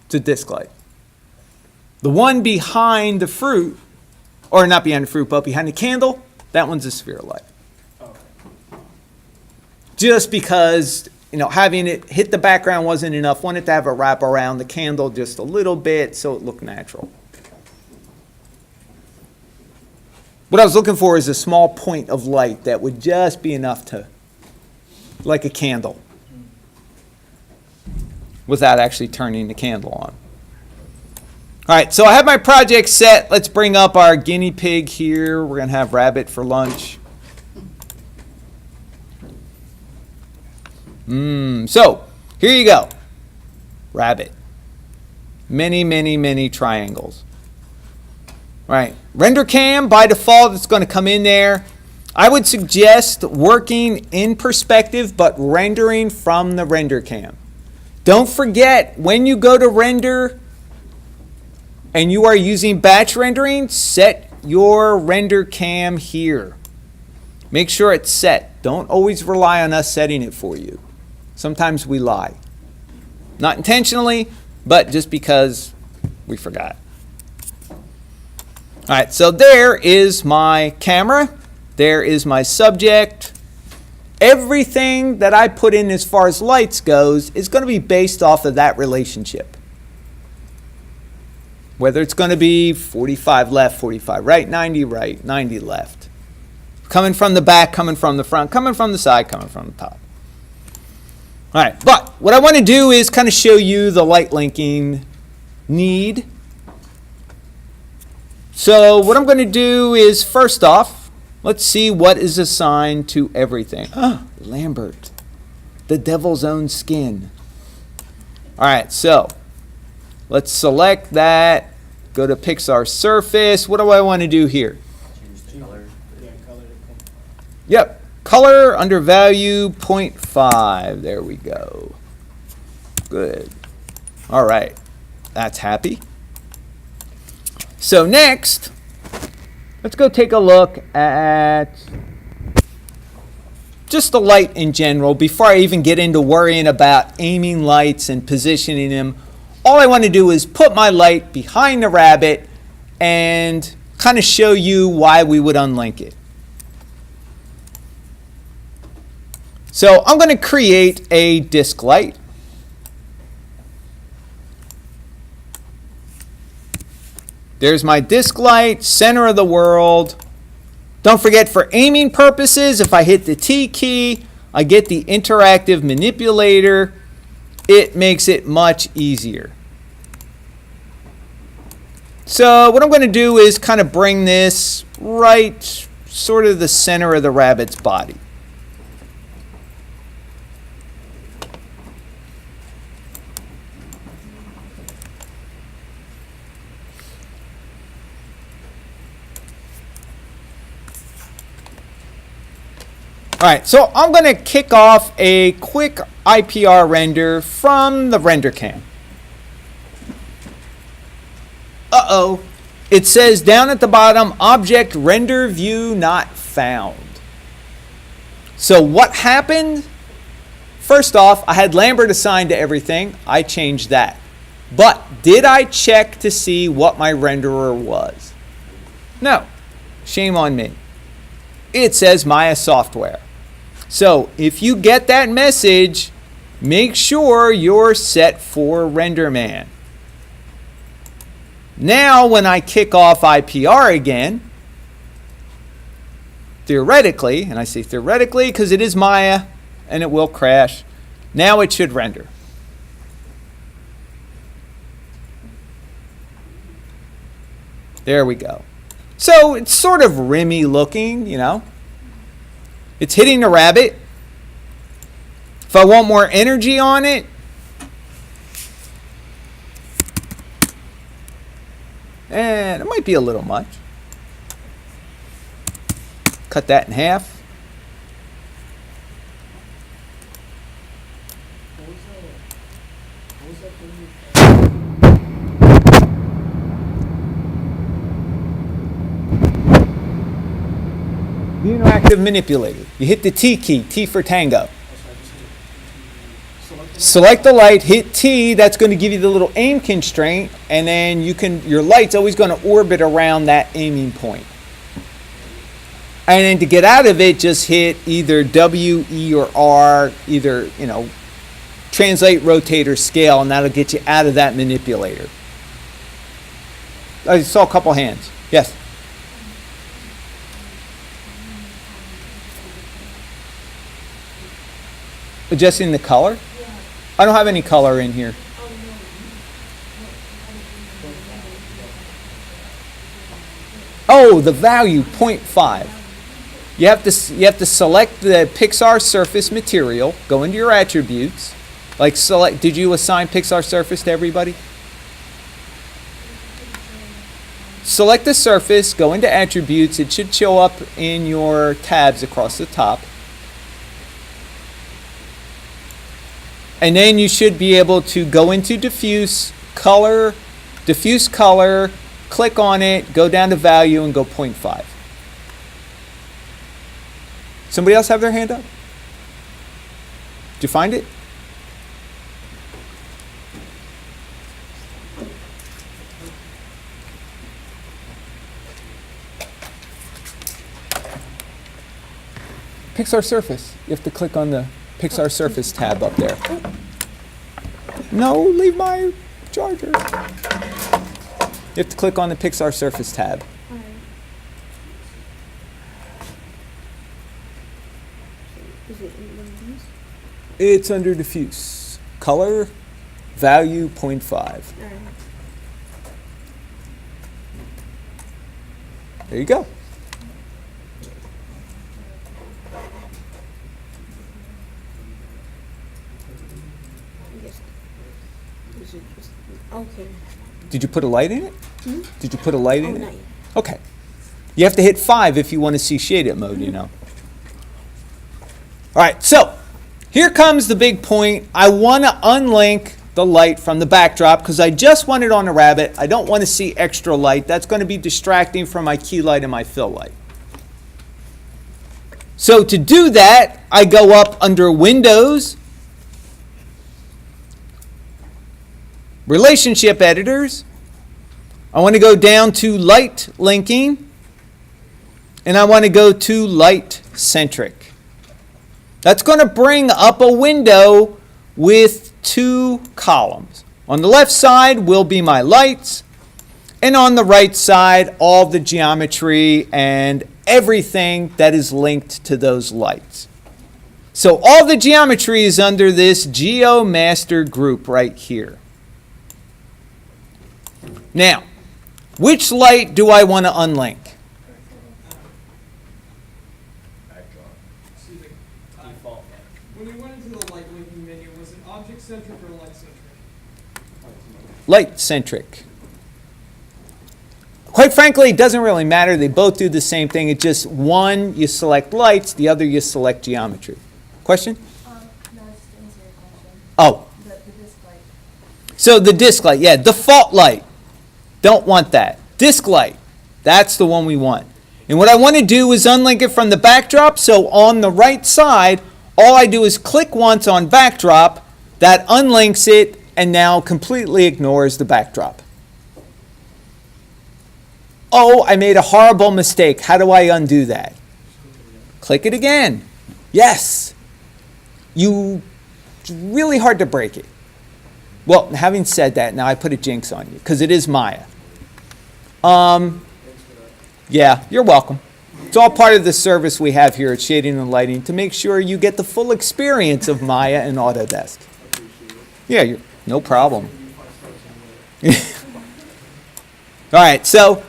A: It's a disc light. The one behind the fruit, or not behind the fruit, but behind the candle, that one's a sphere light.
G: Okay.
A: Just because, having it hit the background wasn't enough. Wanted to have a wrap around the candle just a little bit so it looked natural. What I was looking for is a small point of light that would just be enough to, like a candle, without actually turning the candle on. All right, so I have my project set. Let's bring up our guinea pig here. We're going to have rabbit for lunch. So here you go. Rabbit. Many, many, many triangles. All right, render cam, by default, it's going to come in there. I would suggest working in perspective, but rendering from the render cam. Don't forget, when you go to render and you are using batch rendering, set your render cam here. Make sure it's set. Don't always rely on us setting it for you. Sometimes we lie. Not intentionally, but just because we forgot. All right, so there is my camera. There is my subject. Everything that I put in as far as lights goes is going to be based off of that relationship. Whether it's going to be 45 left, 45 right, 90 right, 90 left. Coming from the back, coming from the front, coming from the side, coming from the top. All right, but what I want to do is kind of show you the light linking need. So what I'm going to do is, first off, let's see what is assigned to everything. Oh, Lambert, the devil's own skin. All right, so let's select that. Go to Pixar Surface. What do I want to do here?
F: Change the color.
G: Yeah, color to point.
A: Yep, color under value 0.5. There we go. Good. All right, that's happy. So next, let's go take a look at just the light in general. Before I even get into worrying about aiming lights and positioning them, all I want to do is put my light behind the rabbit and kind of show you why we would unlink it. So I'm going to create a disk light. There's my disk light, center of the world. Don't forget, for aiming purposes, if I hit the T key, I get the interactive manipulator. It makes it much easier. So what I'm going to do is kind of bring this right sort of the center of the rabbit's body. All right, so I'm going to kick off a quick IPR render from the render cam. Uh-oh. It says down at the bottom, object render view not found. So what happened? First off, I had Lambert assigned to everything. I changed that. But did I check to see what my renderer was? No. Shame on me. It says Maya software. So if you get that message, make sure you're set for RenderMan. Now when I kick off IPR again, theoretically, and I say theoretically because it is Maya and it will crash, now it should render. There we go. So it's sort of rimmy looking, you know. It's hitting the rabbit. If I want more energy on it, and it might be a little much. Cut that in half.
G: What was that thing?
A: The interactive manipulator. You hit the T key, T for tango. Select the light, hit T, that's going to give you the little aim constraint, and then your light's always going to orbit around that aiming point. And then to get out of it, just hit either W, E, or R, either, translate, rotate, or scale, and that'll get you out of that manipulator. I saw a couple hands. Yes? Adjusting the color? I don't have any color in here. Oh, the value, 0.5. You have to select the Pixar surface material, go into your attributes, like select, did you assign Pixar surface to everybody? Select the surface, go into attributes, it should show up in your tabs across the top. And then you should be able to go into diffuse color, click on it, go down to value and go 0.5. Somebody else have their hand up? Did you find it? Pixar surface. You have to click on the Pixar surface tab up there. No, leave my charger. You have to click on the Pixar surface tab.
E: Alright. Is it in one of these?
A: It's under diffuse. Color, value 0.5.
E: Alright.
A: There you go.
E: I guess. Is it just, okay.
A: Did you put a light in it?
E: Hmm?
A: Did you put a light
E: Oh,
A: in it?
E: not yet.
A: Okay. You have to hit 5 if you want to see shaded mode, you know. All right, so here comes the big point. I want to unlink the light from the backdrop because I just want it on the rabbit. I don't want to see extra light. That's going to be distracting from my key light and my fill light. So to do that, I go up under Windows, Relationship Editors. I want to go down to Light Linking, and I want to go to Light Centric. That's going to bring up a window with 2 columns. On the left side will be my lights, and on the right side, all the geometry and everything that is linked to those lights. So all the geometry is under this GeoMaster group right here. Now, which light do I want to unlink?
B: Excuse me.
G: Default.
B: When you went into the light linking menu, was it object centric or light centric?
A: Light centric. Quite frankly, it doesn't really matter. They both do the same thing. It's just one you select lights, the other you select geometry. Question?
E: No, just to answer your question.
A: Oh,
E: The disc light.
A: so the disc light, yeah, default light. Don't want that. Disc light, that's the one we want. And what I want to do is unlink it from the backdrop. So on the right side, all I do is click once on backdrop, that unlinks it, and now completely ignores the backdrop. Oh, I made a horrible mistake. How do I undo that? Click it again. Yes. It's really hard to break it. Well, having said that, now I put a jinx on you because it is Maya. Yeah, you're welcome. It's all part of the service we have here at Shading and Lighting to make sure you get the full experience of Maya and Autodesk. Yeah, no problem. All right, so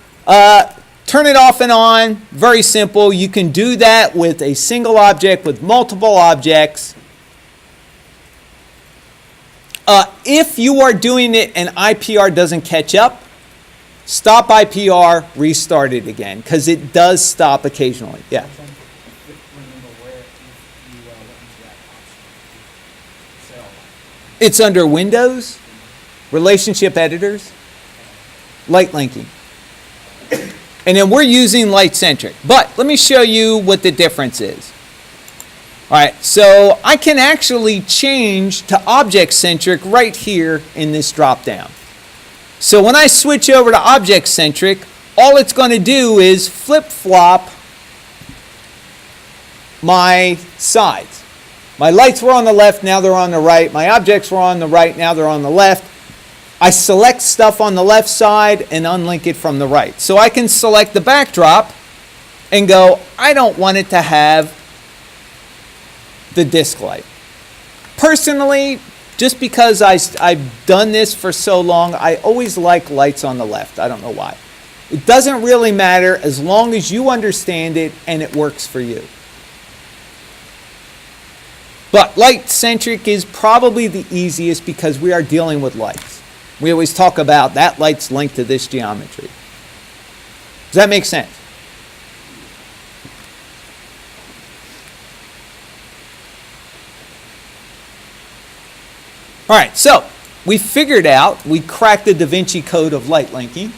A: turn it off and on. Very simple. You can do that with a single object, with multiple objects. If you are doing it and IPR doesn't catch up, stop IPR, restart it again, because it does stop occasionally. Yeah.
G: Remember where you went into that option. So,
A: It's under Windows, Relationship Editors, Light Linking. And then we're using Light Centric. But let me show you what the difference is. All right, so I can actually change to Object Centric right here in this drop down. So when I switch over to Object Centric, all it's going to do is flip-flop my sides. My lights were on the left, now they're on the right. My objects were on the right, now they're on the left. I select stuff on the left side and unlink it from the right. So I can select the backdrop and go, I don't want it to have the disc light. Personally, just because I've done this for so long, I always like lights on the left. I don't know why. It doesn't really matter as long as you understand it and it works for you. But light-centric is probably the easiest because we are dealing with lights. We always talk about that light's linked to this geometry. Does that make sense? All right, so we figured out, we cracked the Da Vinci Code of light linking.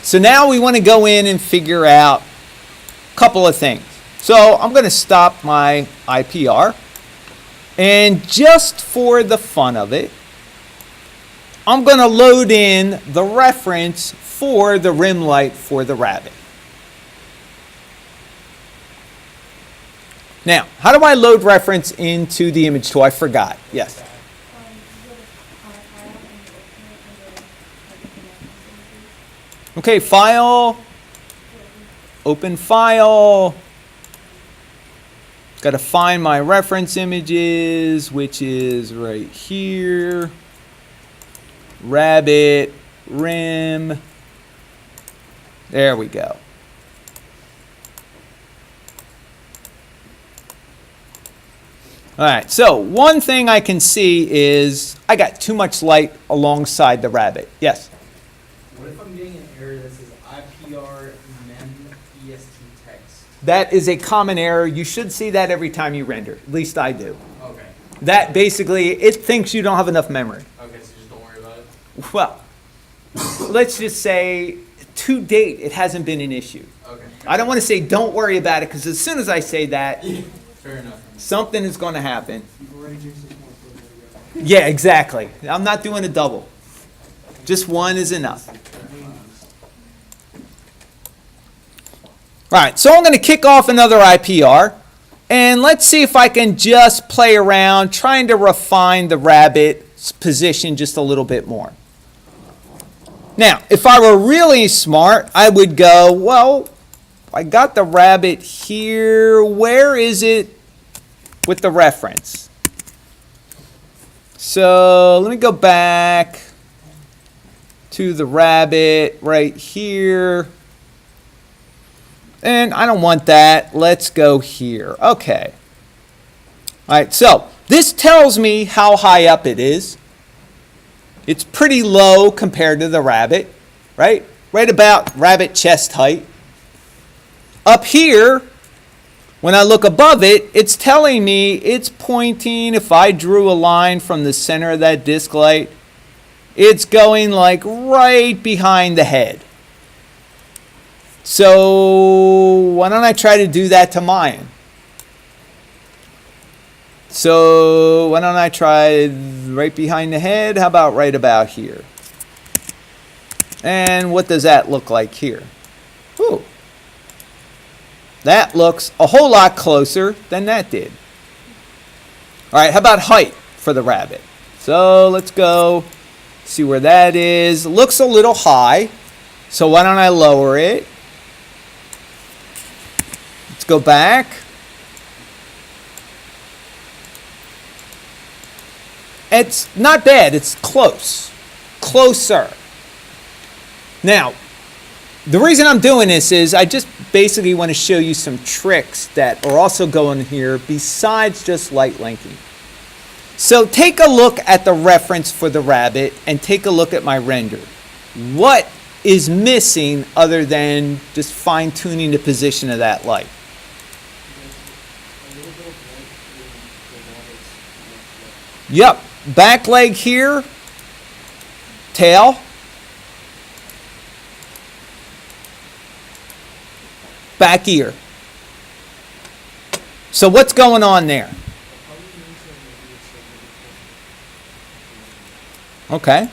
A: So now we want to go in and figure out a couple of things. So I'm going to stop my IPR. And just for the fun of it, I'm going to load in the reference for the rim light for the rabbit. Now, how do I load reference into the image tool? I forgot. Yes. Okay, file, open file. Got to find my reference images, which is right here. Rabbit, rim. There we go. All right, so one thing I can see is I got too much light alongside the rabbit. Yes?
J: What if I'm getting an error that says IPR mem EST text?
A: That is a common error. You should see that every time you render. At least I do.
J: Okay.
A: That basically, it thinks you don't have enough memory.
J: Okay, so just don't worry about it?
A: Well, let's just say, to date, it hasn't been an issue.
J: Okay.
A: I don't want to say don't worry about it, because as soon as I say that,
J: Fair enough.
A: something is going to happen.
D: You've already jinxed this one, so there you go.
A: Yeah, exactly. I'm not doing a double. Just one is enough. All right, so I'm going to kick off another IPR, and let's see if I can just play around trying to refine the rabbit's position just a little bit more. Now, if I were really smart, I would go, well, I got the rabbit here. Where is it with the reference? So let me go back to the rabbit right here. And I don't want that. Let's go here. Okay. All right, so this tells me how high up it is. It's pretty low compared to the rabbit, right? Right about rabbit chest height. Up here, when I look above it, it's telling me it's pointing, if I drew a line from the center of that disc light, it's going like right behind the head. So why don't I try to do that to mine? So why don't I try right behind the head? How about right about here? And what does that look like here? Ooh. That looks a whole lot closer than that did. All right, how about height for the rabbit? So let's go see where that is. Looks a little high, so why don't I lower it? Let's go back. It's not bad, it's close. Closer. Now, the reason I'm doing this is I just basically want to show you some tricks that are also going here besides just light linking. So take a look at the reference for the rabbit and take a look at my render. What is missing other than just fine-tuning the position of that light? Yep, back leg here, tail, back ear. So what's going on there? Okay.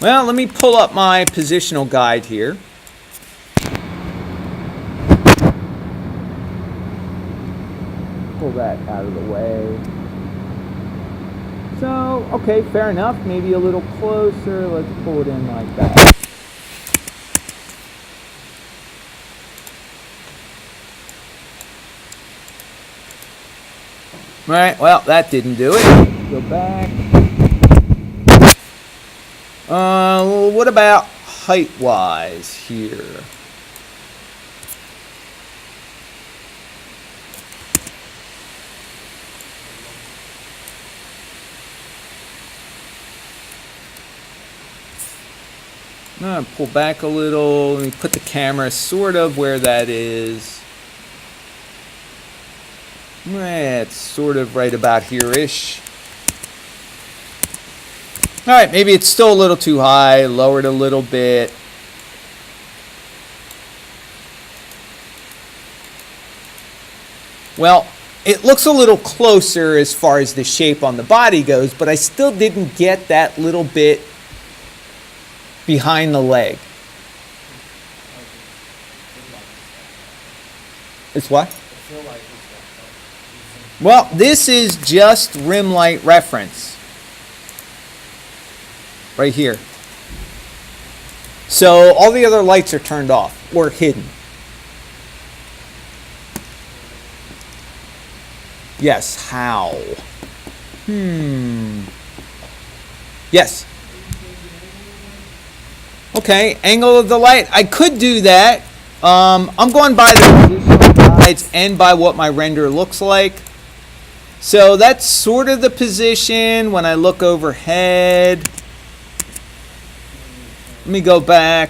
A: Well, let me pull up my positional guide here. Pull that out of the way. So, okay, fair enough. Maybe a little closer. Let's pull it in like that. All right, well, that didn't do it. Go back. What about height-wise here? I'm gonna pull back a little. Let me put the camera sort of where that is. It's sort of right about here-ish. All right, maybe it's still a little too high. Lower it a little bit. Well, it looks a little closer as far as the shape on the body goes, but I still didn't get that little bit behind the leg. It's what? Well, this is just rim light reference. Right here. So all the other lights are turned off or hidden. Yes, how? Yes. Okay, angle of the light. I could do that. I'm going by the position of the lights and by what my render looks like. So that's sort of the position when I look overhead. Let me go back.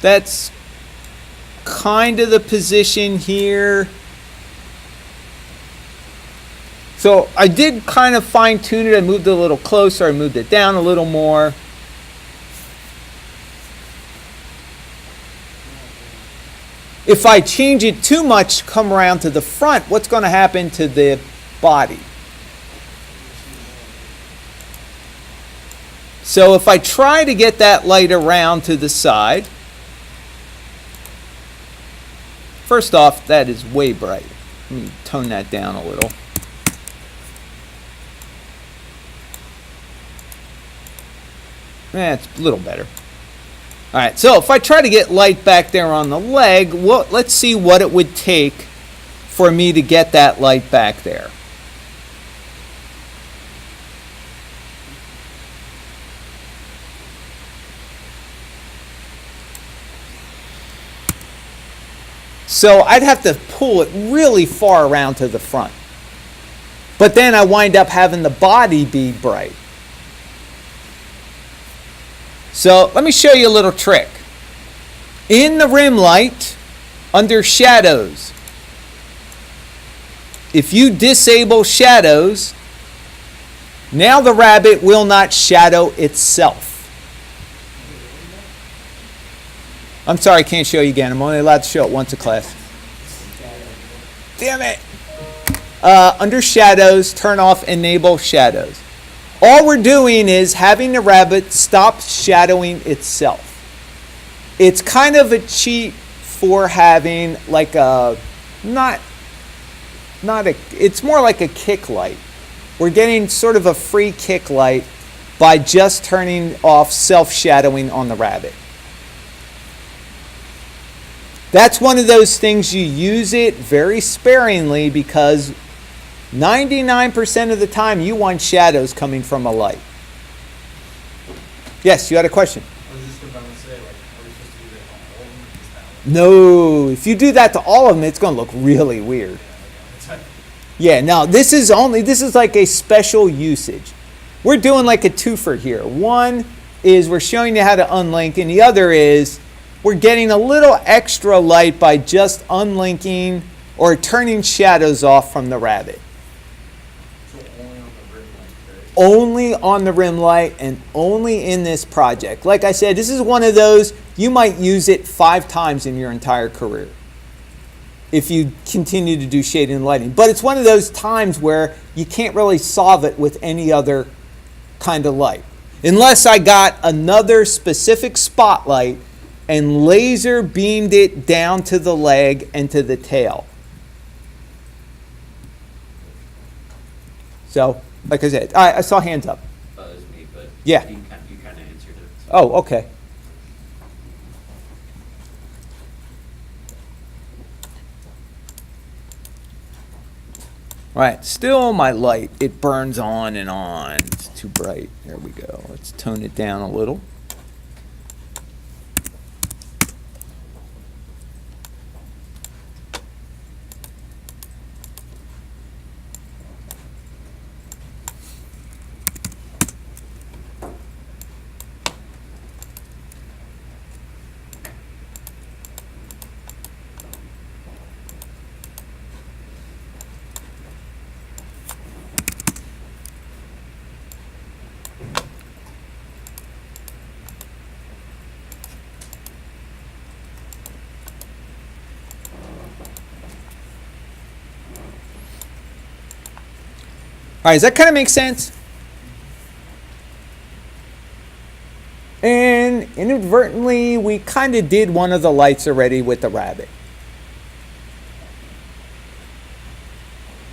A: That's kind of the position here. So I did kind of fine tune it. I moved it a little closer. I moved it down a little more. If I change it too much, come around to the front, what's going to happen to the body? So if I try to get that light around to the side, first off, that is way bright. Let me tone that down a little. It's a little better. All right, so if I try to get light back there on the leg, let's see what it would take for me to get that light back there. So I'd have to pull it really far around to the front. But then I wind up having the body be bright. So let me show you a little trick. In the rim light, under shadows, if you disable shadows, now the rabbit will not shadow itself. I'm sorry, I can't show you again. I'm only allowed to show it once a class. Damn it. Under shadows, turn off enable shadows. All we're doing is having the rabbit stop shadowing itself. It's kind of a cheat for having like a, it's more like a kick light. We're getting sort of a free kick light by just turning off self-shadowing on the rabbit. That's one of those things you use it very sparingly because 99% of the time you want shadows coming from a light. Yes, you had a question?
J: I was just about to say, like, are we supposed to do that on all of them or just that one?
A: No, if you do that to all of them, it's going to look really weird. Yeah, no, this is like a special usage. We're doing like a twofer here. One is we're showing you how to unlink, and the other is we're getting a little extra light by just unlinking or turning shadows off from the rabbit.
J: So only on the rim light, right?
A: Only on the rim light and only in this project. Like I said, this is one of those, you might use it 5 times in your entire career if you continue to do shading and lighting. But it's one of those times where you can't really solve it with any other kind of light. Unless I got another specific spotlight and laser beamed it down to the leg and to the tail. So, like I said, I saw hands up.
F: It was me, but
A: Yeah.
F: you kind of answered it. So.
A: Oh, okay. All right, still my light, it burns on and on. It's too bright. There we go. Let's tone it down a little. All right, does that kind of make sense? And inadvertently, we kind of did one of the lights already with the rabbit.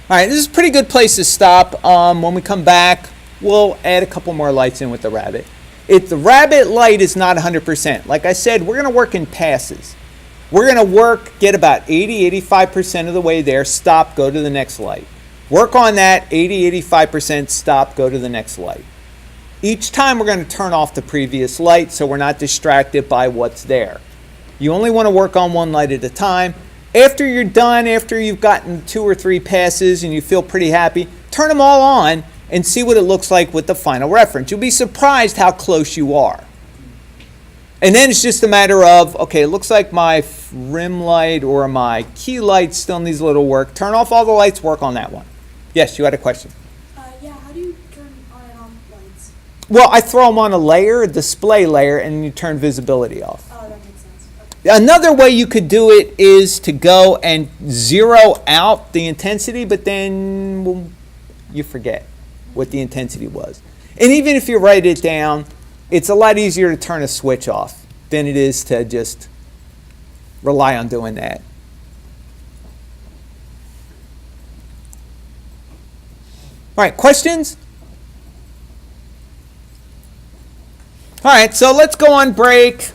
A: All right, this is a pretty good place to stop. When we come back, we'll add a couple more lights in with the rabbit. If the rabbit light is not 100%, like I said, we're going to work in passes. We're going to get about 80-85% of the way there, stop, go to the next light. Work on that, 80-85%, stop, go to the next light. Each time we're going to turn off the previous light so we're not distracted by what's there. You only want to work on one light at a time. After you're done, after you've gotten 2 or 3 passes and you feel pretty happy, turn them all on and see what it looks like with the final reference. You'll be surprised how close you are. And then it's just a matter of, okay, it looks like my rim light or my key light still needs a little work. Turn off all the lights, work on that one. Yes, you had a question.
I: Yeah, how do you turn on and off lights?
A: Well, I throw them on a layer, a display layer, and you turn visibility off.
I: Oh, that makes sense. Okay.
A: Another way you could do it is to go and zero out the intensity, but then you forget what the intensity was. And even if you write it down, it's a lot easier to turn a switch off than it is to just rely on doing that. All right, questions? All right, so let's go on break.